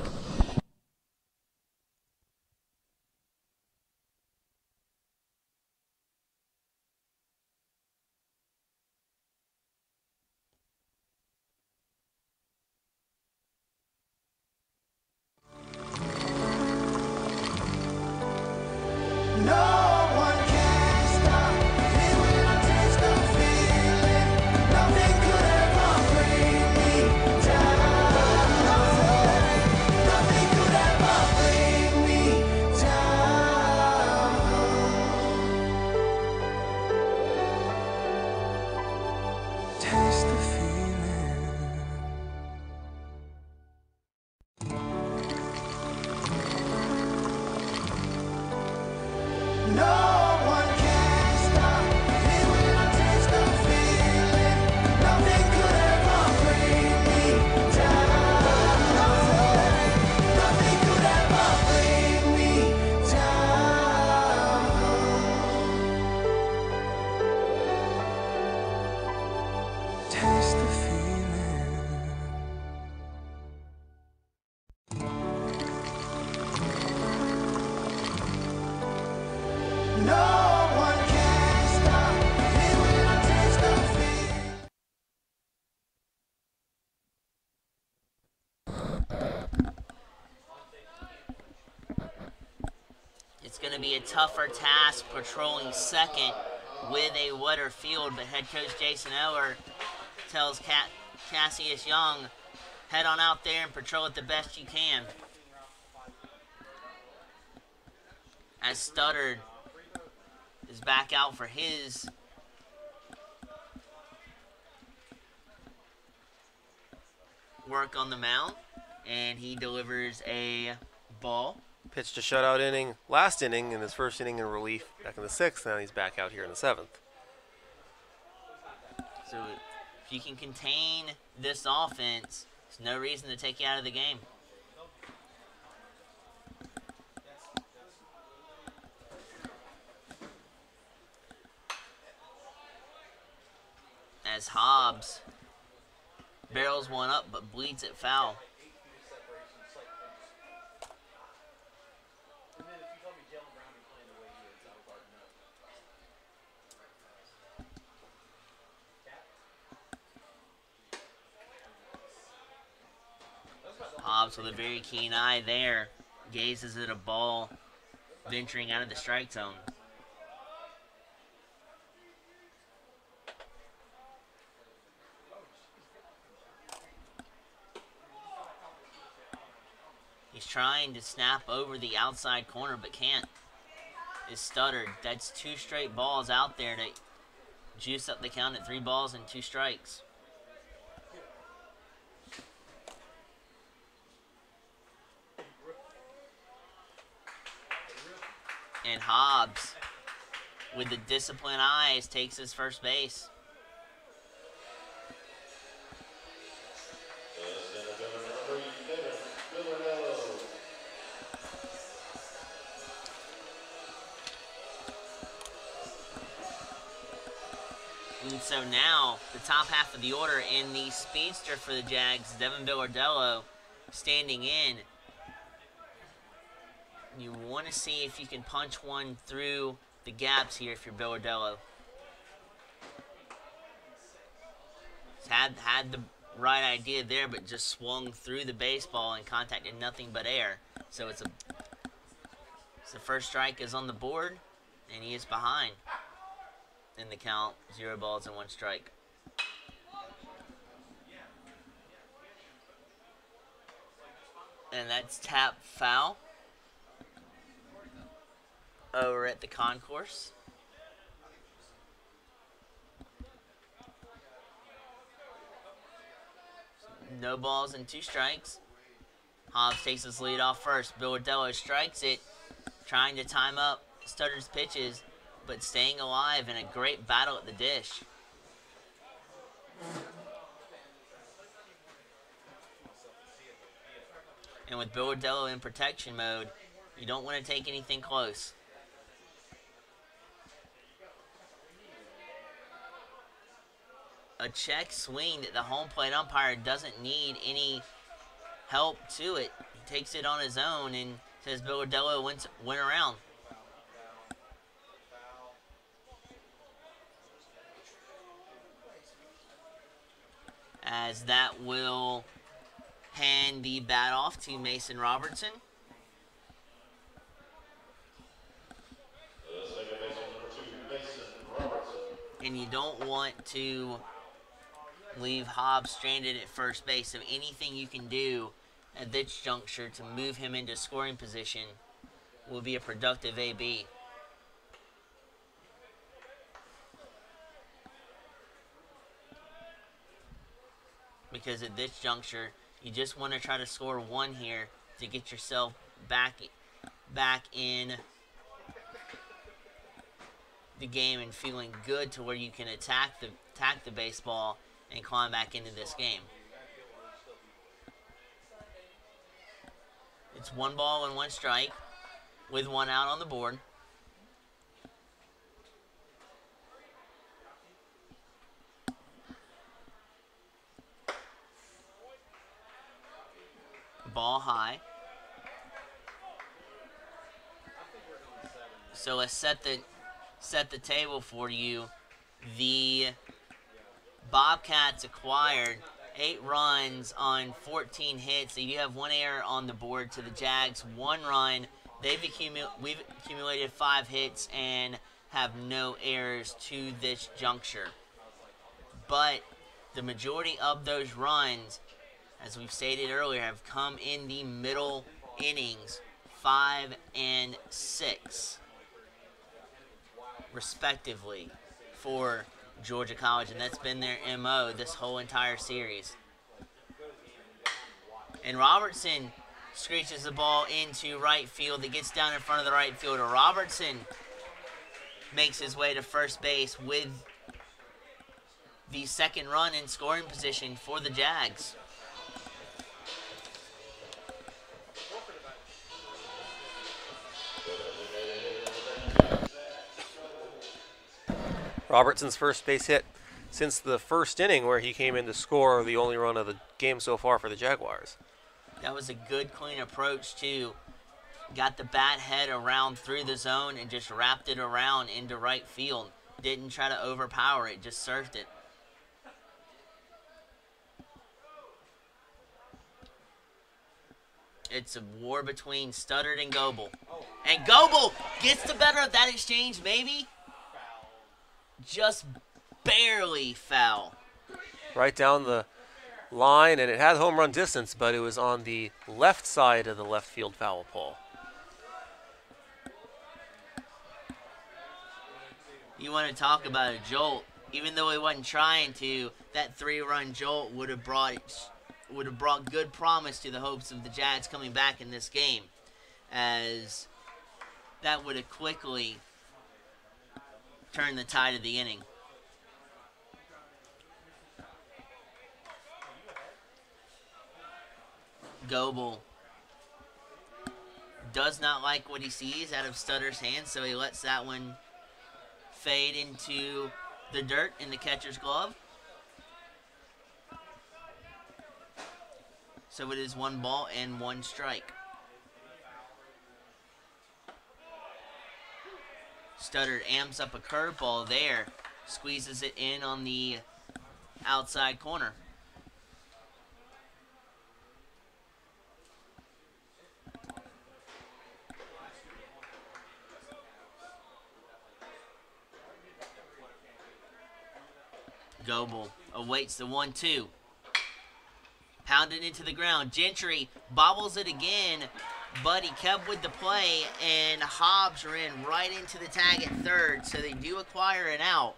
going to be a tougher task patrolling second with a wetter field, but head coach Jason Eller tells Cassius Young, head on out there and patrol it the best you can. As Studdard is back out for his work on the mound, and he delivers a ball. Pitched a shutout inning last inning in his first inning in relief back in the 6th. Now he's back out here in the 7th. So if you can contain this offense, there's no reason to take you out of the game. As Hobbs barrels one up but bleeds it foul. Hobbs with a very keen eye there gazes at a ball venturing out of the strike zone. He's trying to snap over the outside corner but can't. Is Studdard. That's 2 straight balls out there to juice up the count at 3 balls and 2 strikes. And Hobbs, with the disciplined eyes, takes his first base. And so now, the top half of the order in the speedster for the Jags, Devin Billardello, standing in. You want to see if you can punch one through the gaps here if you're Billardello. He's had the right idea there, but just swung through the baseball and contacted nothing but air. So it's the first strike is on the board, and he is behind in the count. 0 balls and 1 strike. And that's tap foul over at the concourse. No balls and 2 strikes. Hobbs takes his lead off first. Billardello strikes it, trying to time up Studdard's pitches, but staying alive in a great battle at the dish. And with Billardello in protection mode, you don't want to take anything close. A check swing that the home plate umpire doesn't need any help to it. He takes it on his own and says Billardello went around. As that will hand the bat off to Mason Robertson. And you don't want to leave Hobbs stranded at first base. So anything you can do at this juncture to move him into scoring position will be a productive AB. Because at this juncture, you just want to try to score 1 here to get yourself back in the game and feeling good to where you can attack the baseball and climb back into this game. It's 1 ball and 1 strike with 1 out on the board. Ball high. So let's set the table for you. The Bobcats acquired 8 runs on 14 hits. So you have 1 error on the board to the Jags, 1 run We've accumulated 5 hits and have no errors to this juncture. But the majority of those runs, as we've stated earlier, have come in the middle innings, 5 and 6, respectively, for Georgia College, and that's been their MO this whole entire series. And Robertson screeches the ball into right field. It gets down in front of the right fielder. Robertson makes his way to first base with the second run in scoring position for the Jags. Robertson's first base hit since the first inning, where he came in to score the only run of the game so far for the Jaguars. That was a good, clean approach, too. Got the bat head around through the zone and just wrapped it around into right field. Didn't try to overpower it, just surfed it. It's a war between Studdard and Goebel. And Goebel gets the better of that exchange, maybe. Just barely foul. Right down the line, and it had home run distance, but it was on the left side of the left field foul pole. You want to talk about a jolt. Even though he wasn't trying to, that 3-run jolt would have brought good promise to the hopes of the Jags coming back in this game, as that would have quickly turned the tide of the inning. Goebel does not like what he sees out of Studdar's hands, so he lets that one fade into the dirt in the catcher's glove. So it is 1 ball and 1 strike. Studdard amps up a curveball there, squeezes it in on the outside corner. Goebel awaits the 1-2. Pounded into the ground. Gentry bobbles it again, but he kept with the play, and Hobbs ran right into the tag at third, so they do acquire an out.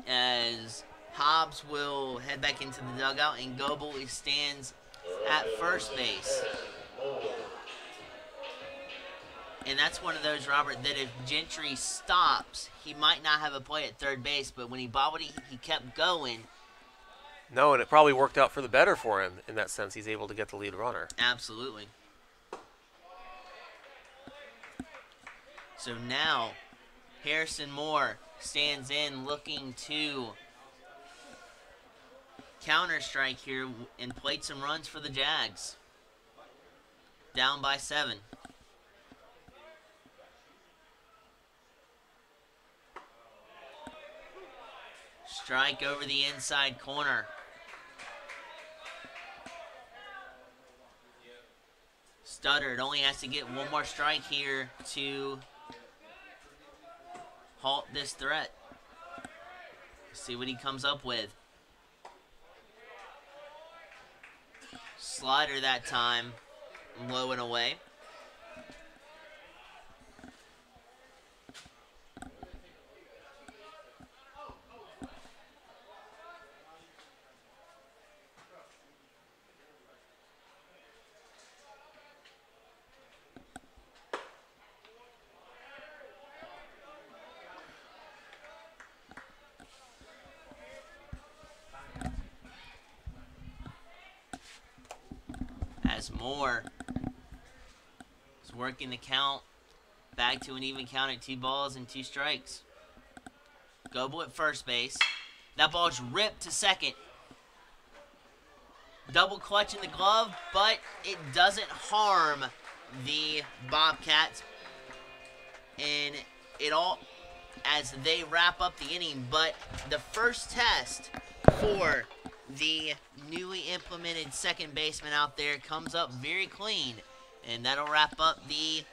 As Hobbs will head back into the dugout, and Goebel stands at first base. And that's one of those, Robert, that if Gentry stops, he might not have a play at third base, but when he bobbled, he kept going. No, and it probably worked out for the better for him in that sense. He's able to get the lead runner. Absolutely. So now, Harrison Moore stands in looking to counter-strike here and played some runs for the Jags. Down by 7. Strike over the inside corner. Studdard only has to get 1 more strike here to halt this threat. See what he comes up with. Slider that time, low and away. Moore is working the count back to an even count at 2 balls and 2 strikes. Goebel at first base. That ball's ripped to second. Double clutch in the glove, but it doesn't harm the Bobcats. And it all as they wrap up the inning. But the first test for the newly implemented second baseman out there comes up very clean. And that'll wrap up the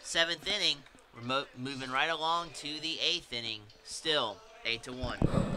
7th inning. We're moving right along to the 8th inning. Still 8-1.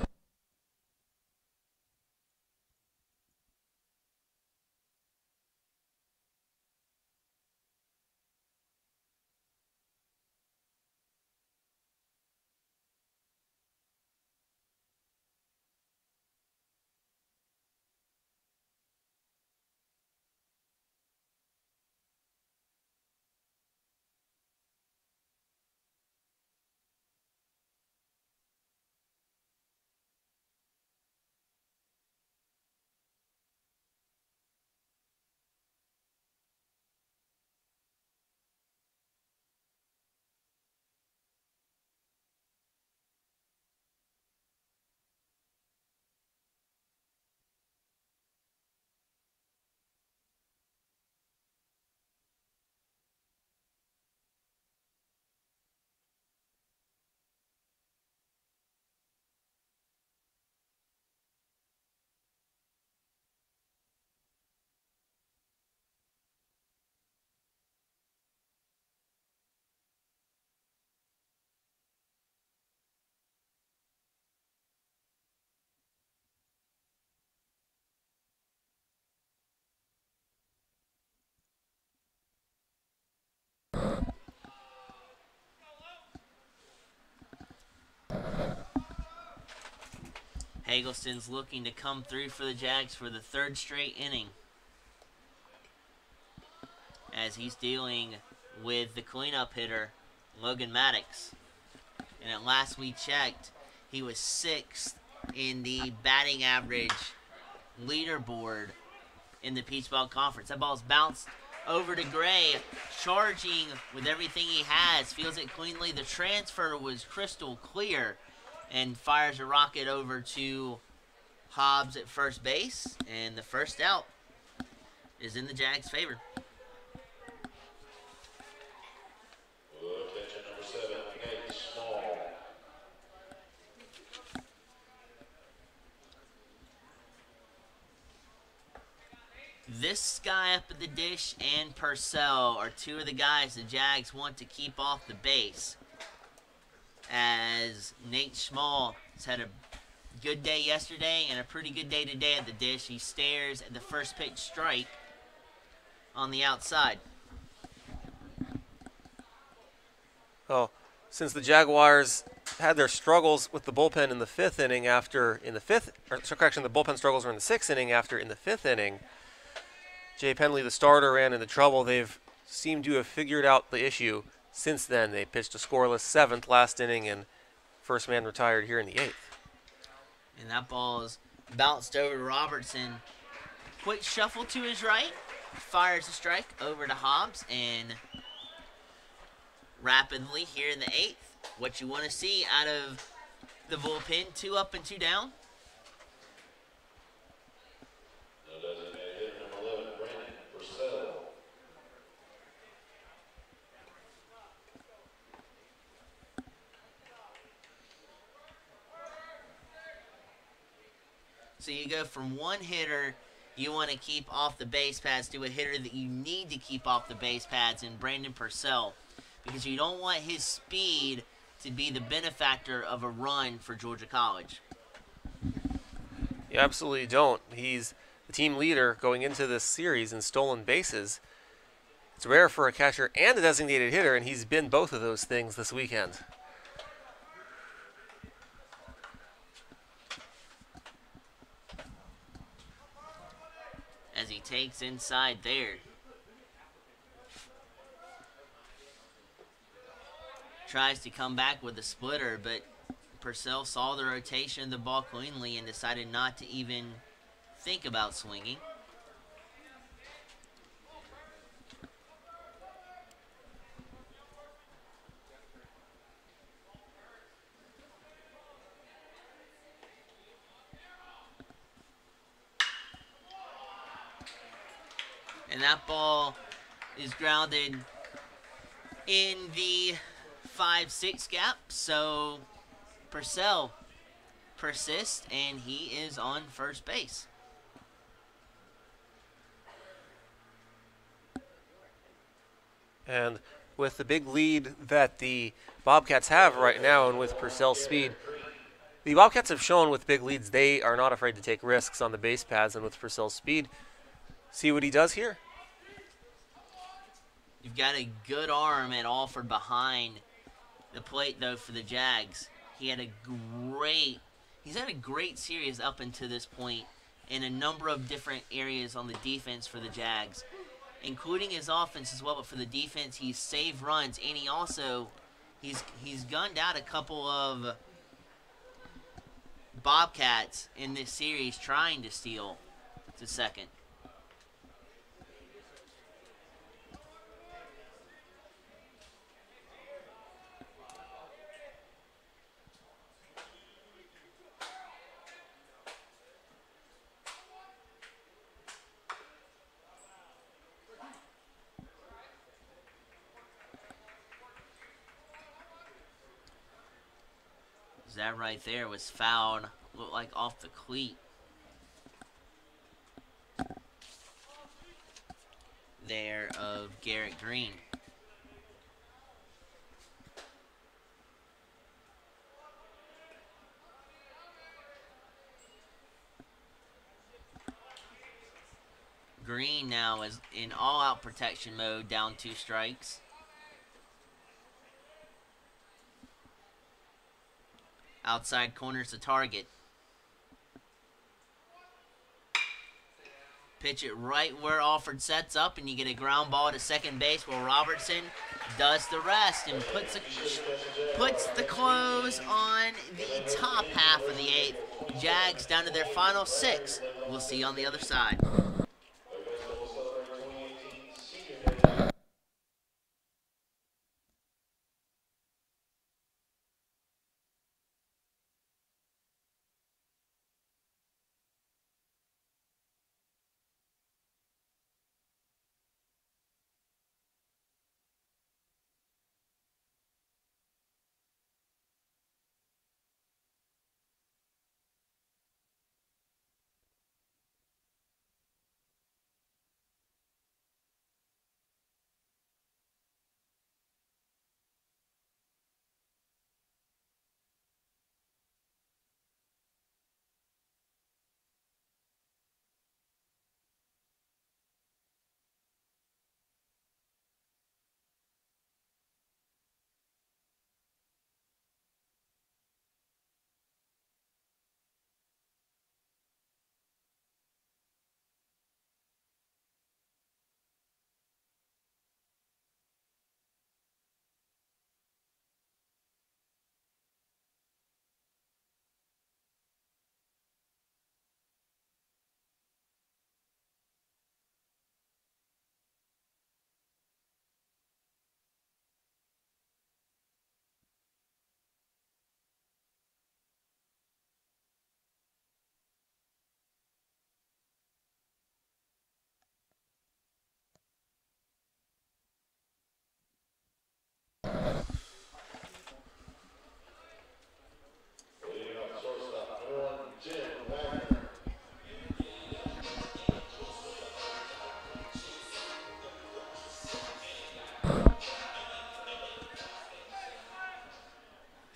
Hagelston's looking to come through for the Jags for the 3rd straight inning, as he's dealing with the cleanup hitter, Logan Maddox. And at last we checked, he was 6th in the batting average leaderboard in the Peach Ball Conference. That ball's bounced over to Gray, charging with everything he has, fields it cleanly. The transfer was crystal clear, and fires a rocket over to Hobbs at first base, and the first out is in the Jags' favor. Attention number 7, Nate Small. This guy up at the dish and Purcell are two of the guys the Jags want to keep off the base, as Nate Small has had a good day yesterday and a pretty good day today at the dish. He stares at the first pitch strike on the outside. Oh, since the Jaguars had their struggles with the bullpen in the 5th inning the bullpen struggles were in the 6th inning after in the 5th inning, Jay Penley, the starter, ran into trouble. They've seemed to have figured out the issue since then. They pitched a scoreless 7th last inning, and first man retired here in the 8th. And that ball is bounced over to Robertson. Quick shuffle to his right. Fires a strike over to Hobbs. And rapidly here in the 8th, what you want to see out of the bullpen, 2 up and 2 down. No designated hitter number 11, Brandon Purcell. So you go from one hitter you want to keep off the base pads to a hitter that you need to keep off the base pads in Brandon Purcell, because you don't want his speed to be the benefactor of a run for Georgia College. You absolutely don't. He's the team leader going into this series in stolen bases. It's rare for a catcher and a designated hitter, and he's been both of those things this weekend. As he takes inside there. Tries to come back with a splitter, but Purcell saw the rotation of the ball cleanly and decided not to even think about swinging. And that ball is grounded in the 5-6 gap. So Purcell persists, and he is on first base. And with the big lead that the Bobcats have right now, and with Purcell's speed, the Bobcats have shown with big leads they are not afraid to take risks on the base paths, and with Purcell's speed, see what he does here. You've got a good arm at Alford behind the plate, though, for the Jags. He's had a great series up until this point in a number of different areas on the defense for the Jags, including his offense as well. But for the defense, he's saved runs, and he's gunned out a couple of Bobcats in this series trying to steal to second. That right there was fouled, looked like off the cleat there of Garrett Green. Green now is in all-out protection mode, down 2 strikes. Outside corner's the target. Pitch it right where Alford sets up, and you get a ground ball to second base where Robertson does the rest and puts the close on the top half of the 8th. Jags down to their final 6. We'll see you on the other side.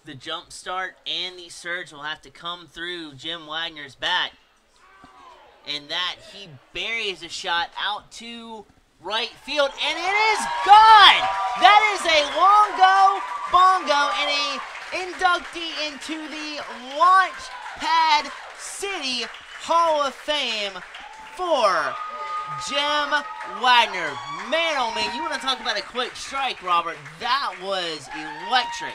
The jump start and the surge will have to come through Jim Wagner's bat. And that he buries a shot out to right field, and it is gone! That is a Longo Bongo and a inductee into the Launchpad City Hall of Fame for Jim Wagner. Man, oh man, you want to talk about a quick strike, Robert. That was electric.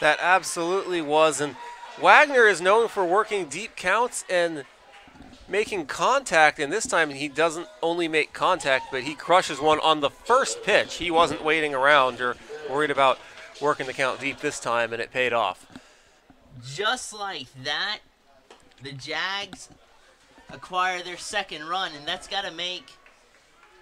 That absolutely was, and Wagner is known for working deep counts and making contact, and this time he doesn't only make contact, but he crushes one on the first pitch. He wasn't waiting around or worried about working the count deep this time, and it paid off. Just like that, the Jags acquire their second run, and that's got to make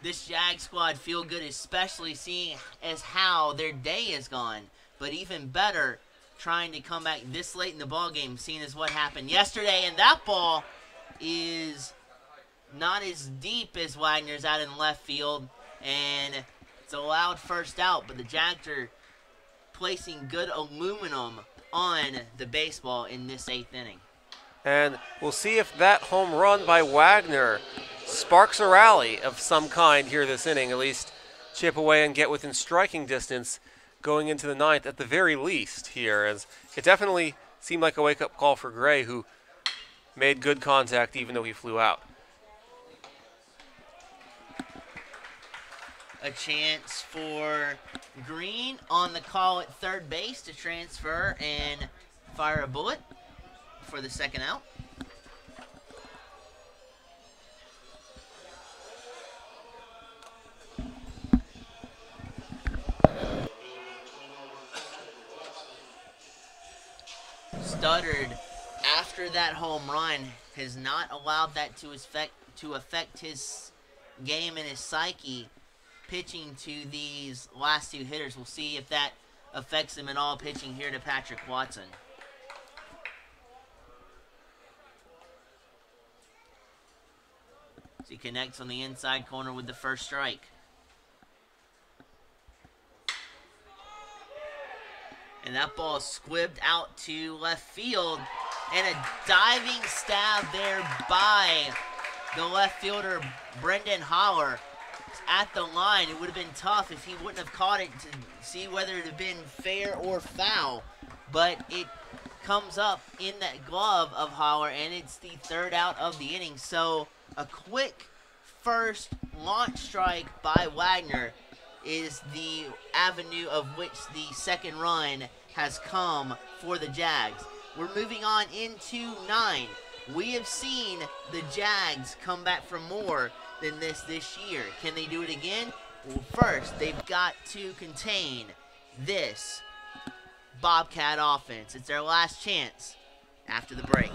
this Jag squad feel good, especially seeing as how their day is gone. But even better, trying to come back this late in the ball game, seeing as what happened yesterday, and that ball is not as deep as Wagner's out in left field, and It's allowed first out, but the Jags are placing good aluminum on the baseball in this 8th inning. And we'll see if that home run by Wagner sparks a rally of some kind here this inning, at least chip away and get within striking distance going into the 9th at the very least here, as it definitely seemed like a wake-up call for Gray, who made good contact even though he flew out. A chance for Green on the call at third base to transfer and fire a bullet for the second out. Stuttered after that home run has not allowed that to affect his game and his psyche. Pitching to these last 2 hitters. We'll see if that affects him at all pitching here to Patrick Watson. So he connects on the inside corner with the first strike. And that ball is squibbed out to left field. And a diving stab there by the left fielder, Brendan Holler. At the line, it would have been tough if he wouldn't have caught it to see whether it had been fair or foul, but it comes up in that glove of Holler, and it's the 3rd out of the inning. So a quick first launch strike by Wagner is the avenue of which the second run has come for the Jags. We're moving on into 9. We have seen the Jags come back for more than this year. Can they do it again? Well, first, they've got to contain this Bobcat offense. It's their last chance after the break.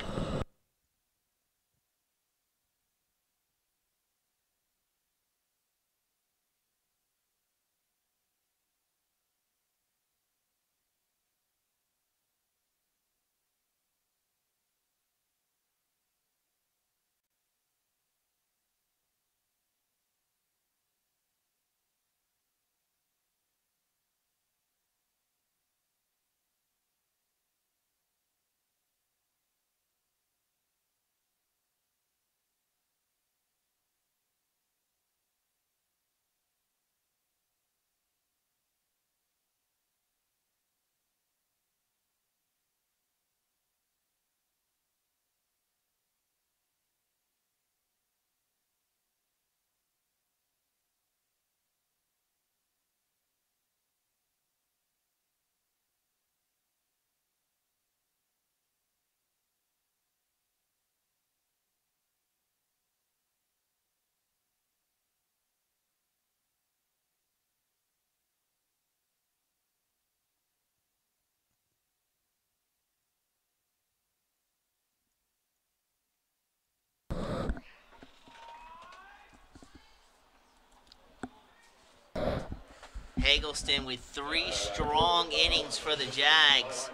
Hagelston with 3 strong innings for the Jags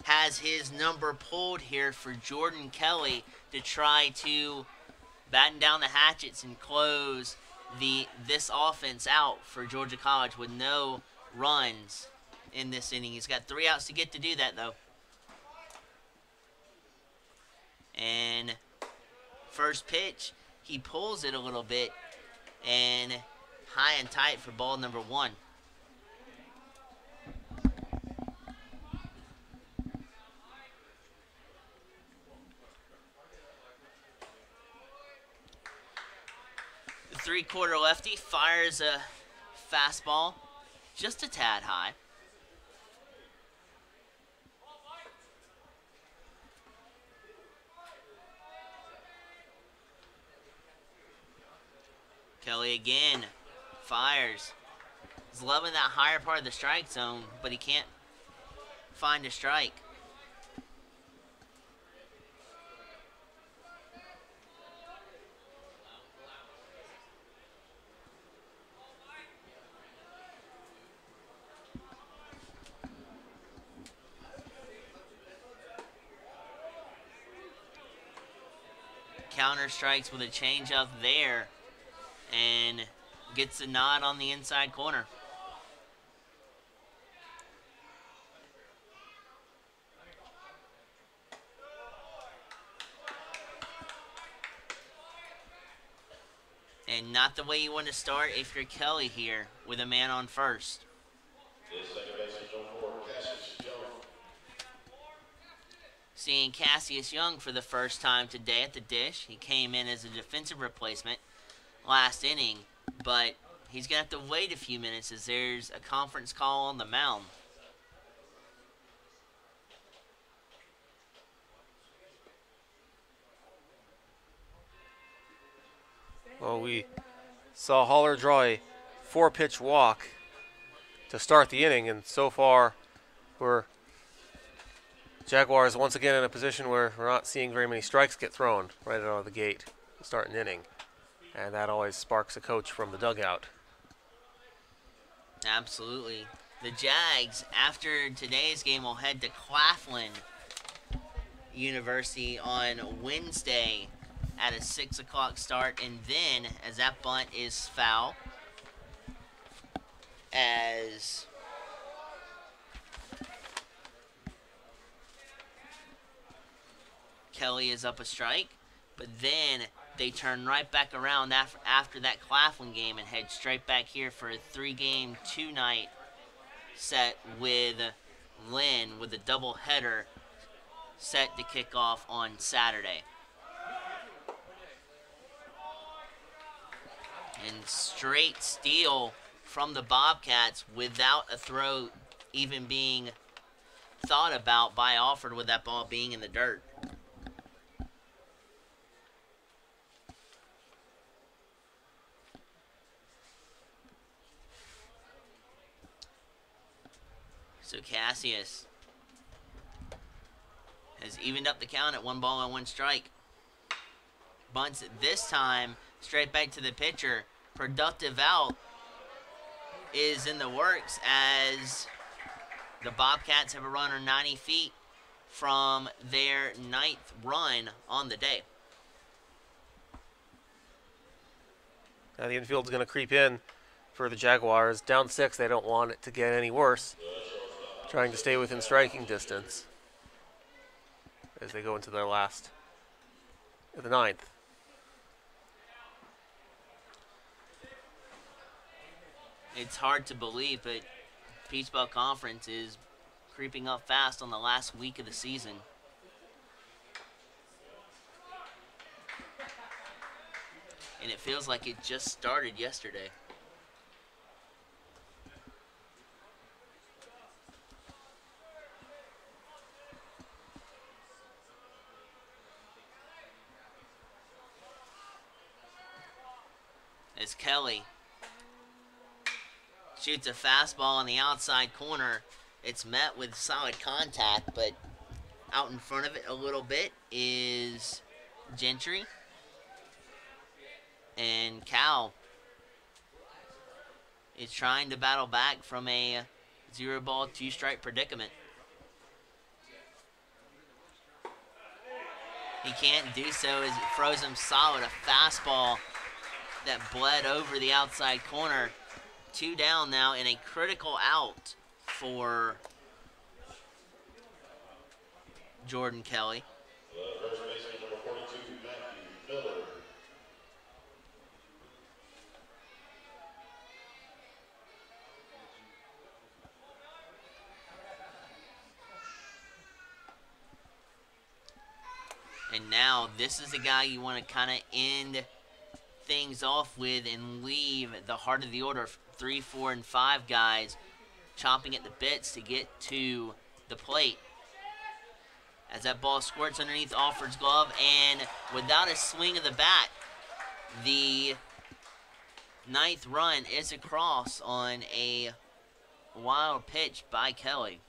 has his number pulled here for Jordan Kelly to try to batten down the hatchets and close this offense out for Georgia College with no runs in this inning. He's got 3 outs to get to do that, though. And first pitch, he pulls it a little bit and high and tight for ball number 1. The 3/4 lefty fires a fastball just a tad high. Kelly again fires. He's loving that higher part of the strike zone, but he can't find a strike. Counter strikes with a changeup there. And gets the nod on the inside corner. And not the way you want to start if you're Kelly here with a man on first. Seeing Cassius Young for the first time today at the dish. He came in as a defensive replacement last inning, but he's going to have to wait a few minutes as there's a conference call on the mound. Well, we saw Haller draw a 4-pitch walk to start the inning, and so far we're Jaguars once again in a position where we're not seeing very many strikes get thrown right out of the gate to start an inning, and that always sparks a coach from the dugout. Absolutely. The Jags, after today's game, will head to Claflin University on Wednesday at a 6 o'clock start, and then, as that bunt is foul, as Kelly is up a strike, but then they turn right back around after that Claflin game and head straight back here for a 3-game, 2-night set with Lynn with a doubleheader set to kick off on Saturday. And straight steal from the Bobcats without a throw even being thought about by Alford with that ball being in the dirt. So Cassius has evened up the count at 1 ball and 1 strike. Bunts it this time straight back to the pitcher. Productive out is in the works as the Bobcats have a runner 90 feet from their 9th run on the day. Now the infield's going to creep in for the Jaguars. Down 6, they don't want it to get any worse. Trying to stay within striking distance as they go into their last, the 9th. It's hard to believe, but Peach Belt Conference is creeping up fast on the last week of the season. And it feels like it just started yesterday. As Kelly shoots a fastball on the outside corner, it's met with solid contact, but out in front of it a little bit is Gentry. And Cal is trying to battle back from a 0-ball, 2-strike predicament. He can't do so as it throws him solid. A fastball that bled over the outside corner. 2 down now and a critical out for Jordan Kelly. First baseman number 42, Matthew Miller. And now this is the guy you want to kind of end things off with and leave the heart of the order, 3, 4, and 5 guys chomping at the bits to get to the plate. As that ball squirts underneath Alford's glove, and without a swing of the bat, the 9th run is across on a wild pitch by Kelly.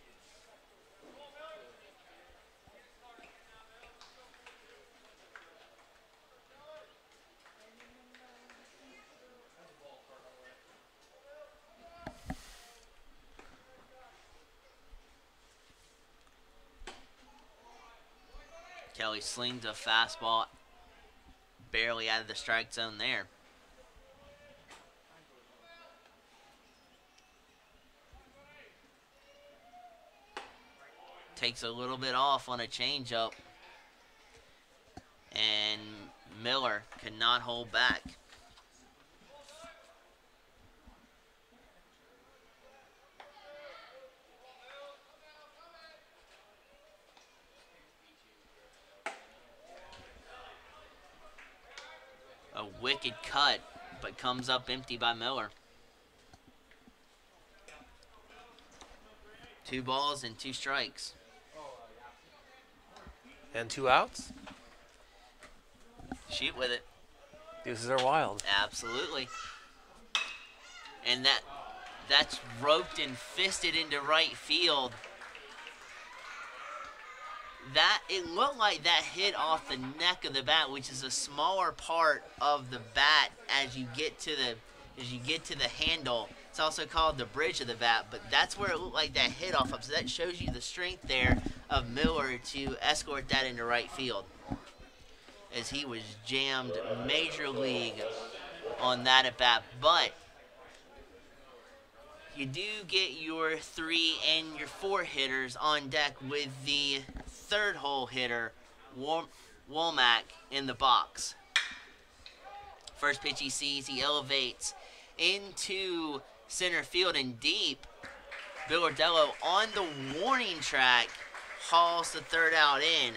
Kelly slings a fastball barely out of the strike zone there. Takes a little bit off on a changeup. And Miller could not hold back. A wicked cut, but comes up empty by Miller. 2 balls and 2 strikes. And 2 outs. Shoot with it. Deuces are wild. Absolutely. And that's roped and fisted into right field. It looked like that hit off the neck of the bat, which is a smaller part of the bat as you get to the handle. It's also called the bridge of the bat, but that's where it looked like that hit off of. So that shows you the strength there of Miller to escort that into right field, as he was jammed major league on that at bat. But you do get your 3 and your 4 hitters on deck with the 3rd hole hitter, Womack, in the box. First pitch he sees, he elevates into center field and deep. Villardello on the warning track hauls the 3rd out in.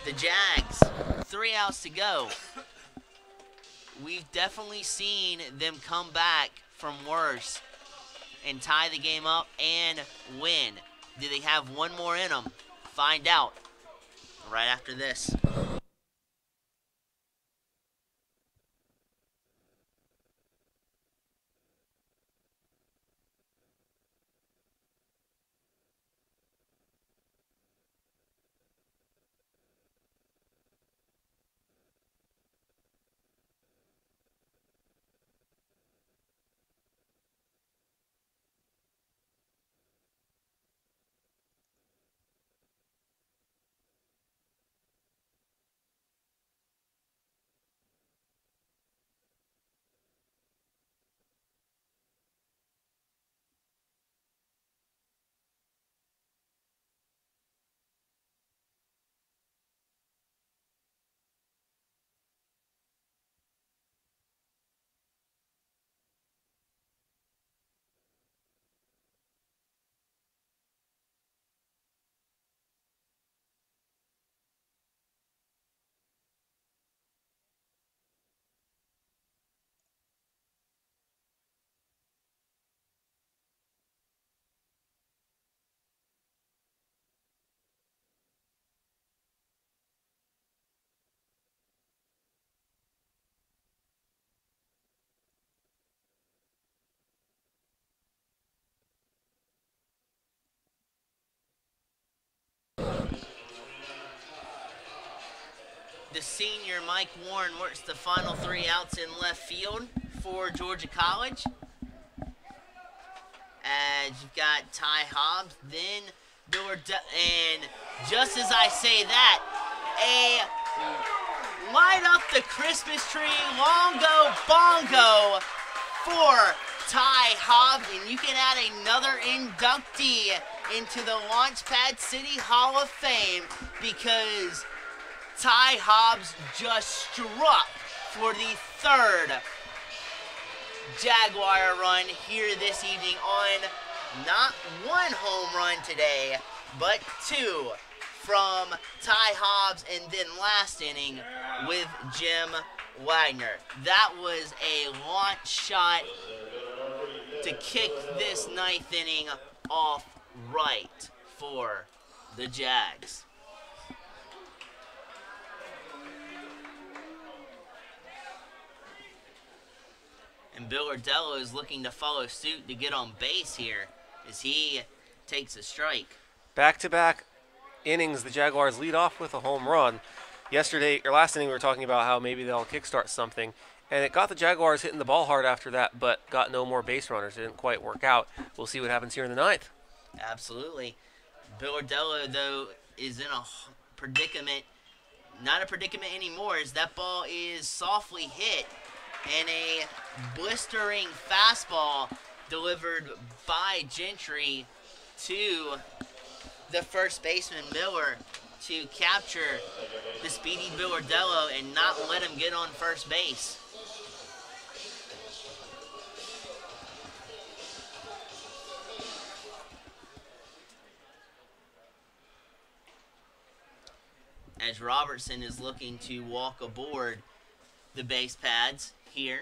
The Jags, 3 outs to go. We've definitely seen them come back from worse and tie the game up and win. Do they have one more in them? Find out right after this. The senior, Mike Warren, works the final 3 outs in left field for Georgia College. As you've got Ty Hobbs, then and just as I say that, a light up the Christmas tree, Longo Bongo for Ty Hobbs, and you can add another inductee into the Launchpad City Hall of Fame, because Ty Hobbs just struck for the 3rd Jaguar run here this evening on not 1 home run today, but 2 from Ty Hobbs, and then last inning with Jim Wagner. That was a launch shot to kick this 9th inning off right for the Jags. And Villardello is looking to follow suit to get on base here as he takes a strike. Back-to-back innings, the Jaguars lead off with a home run. Last inning, we were talking about how maybe they'll kickstart something, and it got the Jaguars hitting the ball hard after that, but got no more base runners. It didn't quite work out. We'll see what happens here in the 9th. Absolutely. Villardello, though, is in a predicament. Not a predicament anymore, as that ball is softly hit, and a blistering fastball delivered by Gentry to the first baseman, Miller, to capture the speedy Billardello and not let him get on first base. As Robertson is looking to walk aboard the base pads here.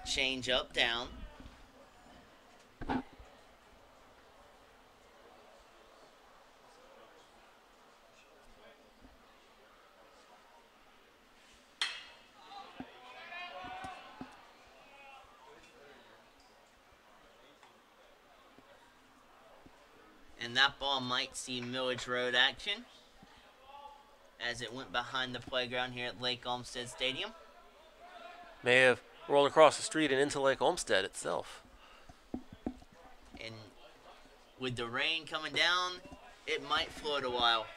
Change up, down. And that ball might see Millage Road action as it went behind the playground here at Lake Olmsted Stadium. May have rolled across the street and into Lake Olmsted itself. And with the rain coming down, it might float a while.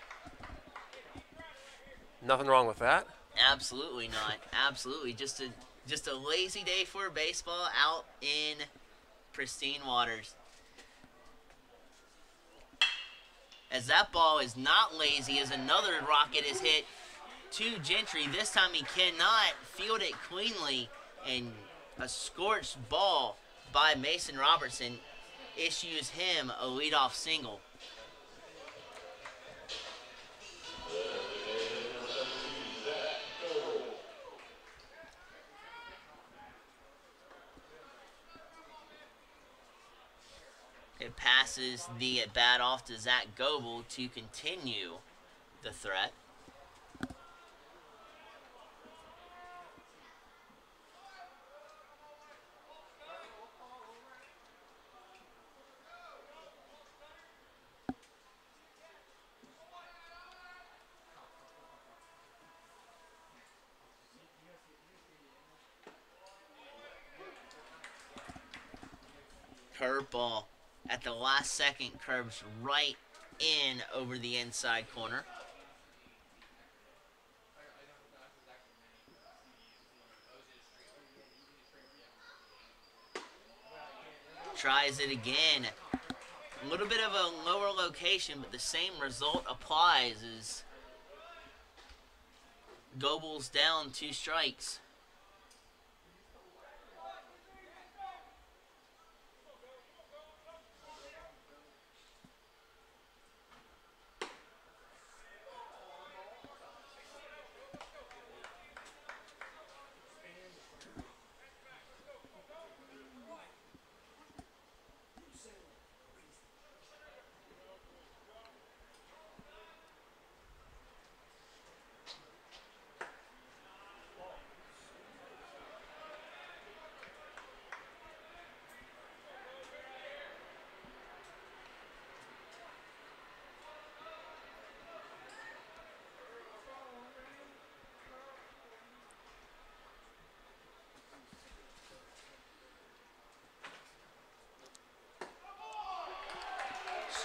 Nothing wrong with that. Absolutely not. Absolutely. Just a lazy day for baseball out in pristine waters. As that ball is not lazy, as another rocket is hit to Gentry. This time he cannot field it cleanly, and a scorched ball by Mason Robertson issues him a leadoff single. It passes the at-bat off to Zach Goebel to continue the threat. Curveball. At the last second, curves right in over the inside corner. Tries it again. A little bit of a lower location, but the same result applies as Goebel's down 2 strikes.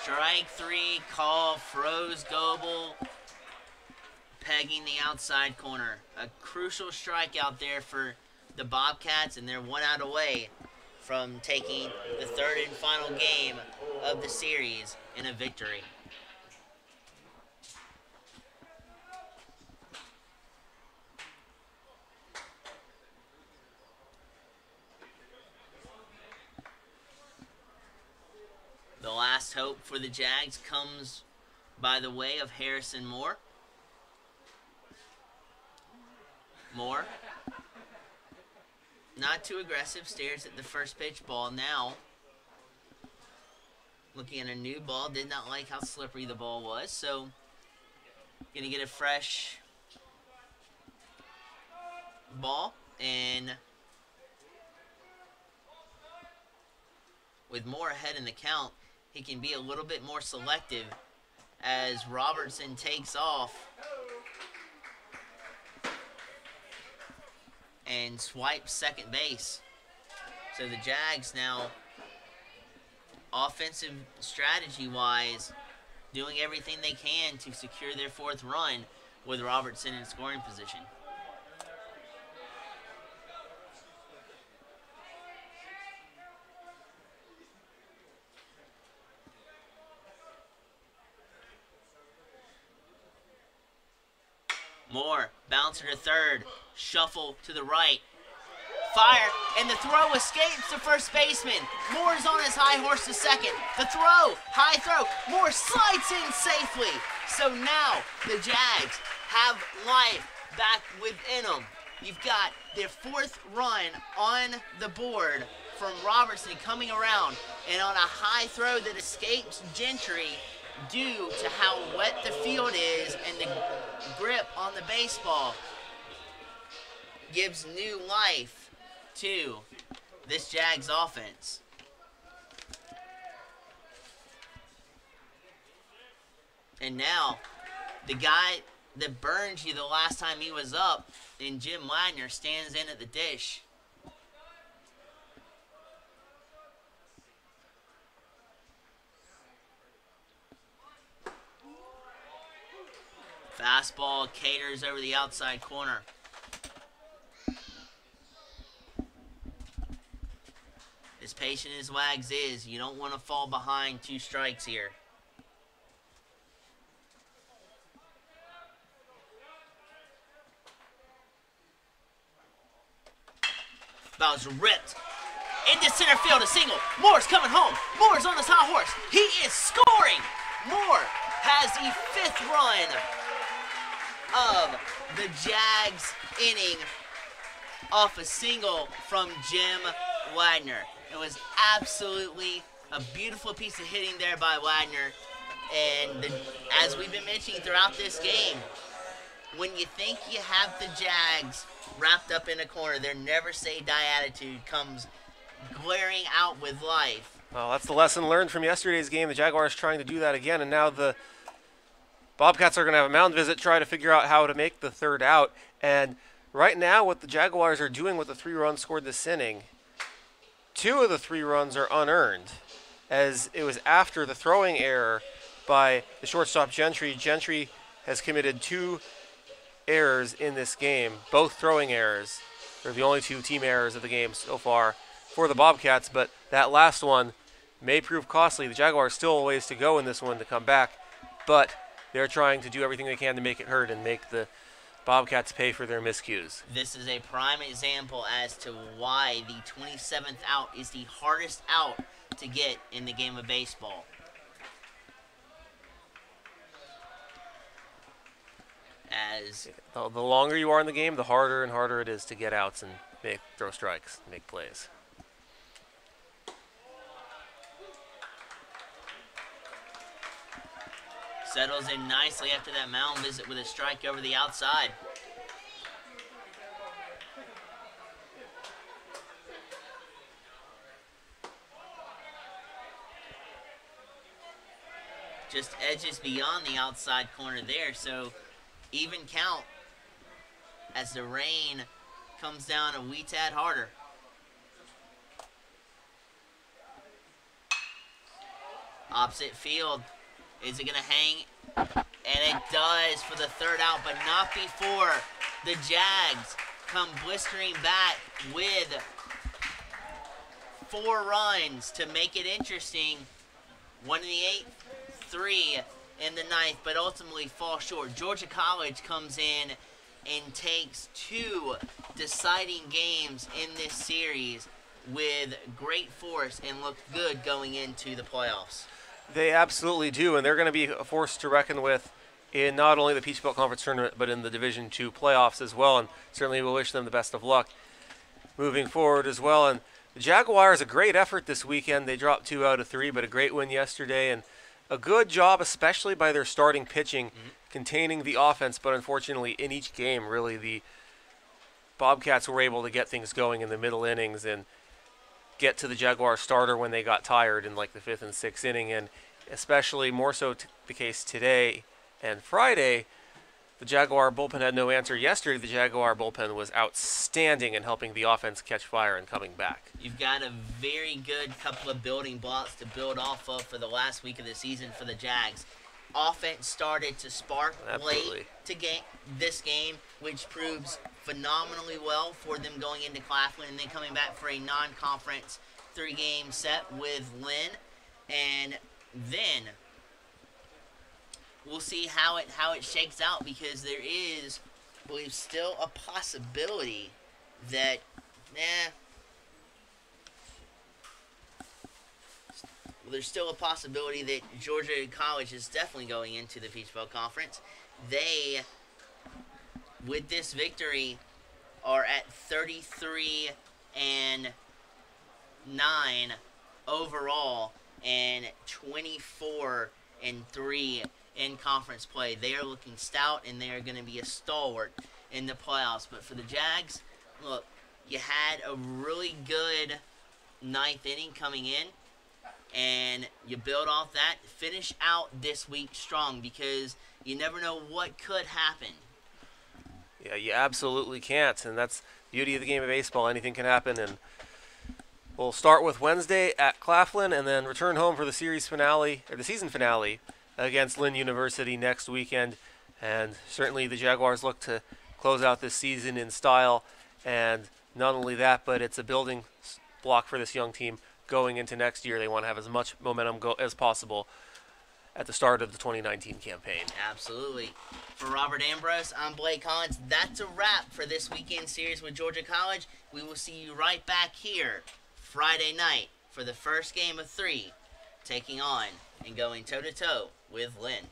Strike 3, call, froze Goebel, pegging the outside corner. A crucial strikeout there for the Bobcats, and they're 1 out away from taking the 3rd and final game of the series in a victory. The last hope for the Jags comes by the way of Harrison Moore. Moore, not too aggressive, stares at the first pitch ball now. Looking at a new ball, did not like how slippery the ball was, so gonna get a fresh ball, and with Moore ahead in the count, he can be a little bit more selective as Robertson takes off and swipes second base. So the Jags now, offensive strategy-wise, doing everything they can to secure their 4th run with Robertson in scoring position. Moore, bouncer to third, shuffle to the right. Fire, and the throw escapes the first baseman. Moore's on his high horse to second. The throw, high throw. Moore slides in safely. So now the Jags have life back within them. You've got their fourth run on the board from Robertson coming around, and on a high throw that escapes Gentry due to how wet the field is and the grip on the baseball, gives new life to this Jags offense. And now, the guy that burned you the last time he was up, and Jim Wagner, stands in at the dish. Fastball caters over the outside corner. As patient as Wags is, you don't want to fall behind 2 strikes here. Ball's ripped into center field, a single. Moore's coming home. Moore's on his high horse. He is scoring. Moore has the 5th run of the Jags inning off a single from Jim Wagner. It was absolutely a beautiful piece of hitting there by Wagner. And as we've been mentioning throughout this game, when you think you have the Jags wrapped up in a corner, their never say die attitude comes glaring out with life. Well, that's the lesson learned from yesterday's game. The Jaguars trying to do that again, and now the Bobcats are going to have a mound visit, try to figure out how to make the 3rd out. And right now, what the Jaguars are doing with the 3 runs scored this inning, 2 of the 3 runs are unearned, as it was after the throwing error by the shortstop Gentry. Gentry has committed 2 errors in this game, both throwing errors. They're the only 2 team errors of the game so far for the Bobcats, but that last one may prove costly. The Jaguars still a ways to go in this one to come back, but they're trying to do everything they can to make it hurt and make the Bobcats pay for their miscues. This is a prime example as to why the 27th out is the hardest out to get in the game of baseball. As the longer you are in the game, the harder and harder it is to get outs and throw strikes, make plays. settles in nicely after that mound visit with a strike over the outside. Just edges beyond the outside corner there, so even count as the rain comes down a wee tad harder. Opposite field. Is it going to hang? And it does for the third out, but not before the Jags come blistering back with 4 runs to make it interesting. 1 in the 8th, 3 in the 9th, but ultimately fall short. Georgia College comes in and takes 2 deciding games in this series with great force and looked good going into the playoffs. They absolutely do, and they're going to be a force to reckon with in not only the Peach Belt Conference Tournament, but in the Division II playoffs as well, and certainly we'll wish them the best of luck moving forward as well. And the Jaguars, a great effort this weekend. They dropped 2 out of 3, but a great win yesterday, and a good job, especially by their starting pitching, containing the offense, but unfortunately in each game, really, the Bobcats were able to get things going in the middle innings and get to the Jaguar starter when they got tired in like the 5th and 6th inning, and especially more so the case today and Friday. The Jaguar bullpen had no answer. Yesterday, the Jaguar bullpen was outstanding in helping the offense catch fire and coming back. You've got a very good couple of building blocks to build off of for the last week of the season for the Jags. Offense started to spark late to this game, which proves phenomenally well for them going into Claflin and then coming back for a non-conference 3-game set with Lynn. And then we'll see how it shakes out, because there is believe still a possibility that, there's still a possibility that Georgia College is definitely going into the Peach Belt Conference. They, with this victory, are at 33-9 overall and 24-3 in conference play. They are looking stout, and they are going to be a stalwart in the playoffs. But for the Jags, look, you had a really good ninth inning coming in, and you build off that. Finish out this week strong, because you never know what could happen. Yeah, you absolutely can't, and that's the beauty of the game of baseball. Anything can happen, and we'll start with Wednesday at Claflin, and then return home for the series finale, or the season finale, against Lynn University next weekend. And certainly the Jaguars look to close out this season in style, and not only that, but it's a building block for this young team going into next year. They want to have as much momentum as possible at the start of the 2019 campaign. Absolutely. For Robert Ambrose, I'm Blake Collins. That's a wrap for this weekend series with Georgia College. We will see you right back here Friday night for the first game of 3, taking on and going toe-to-toe with Lynn.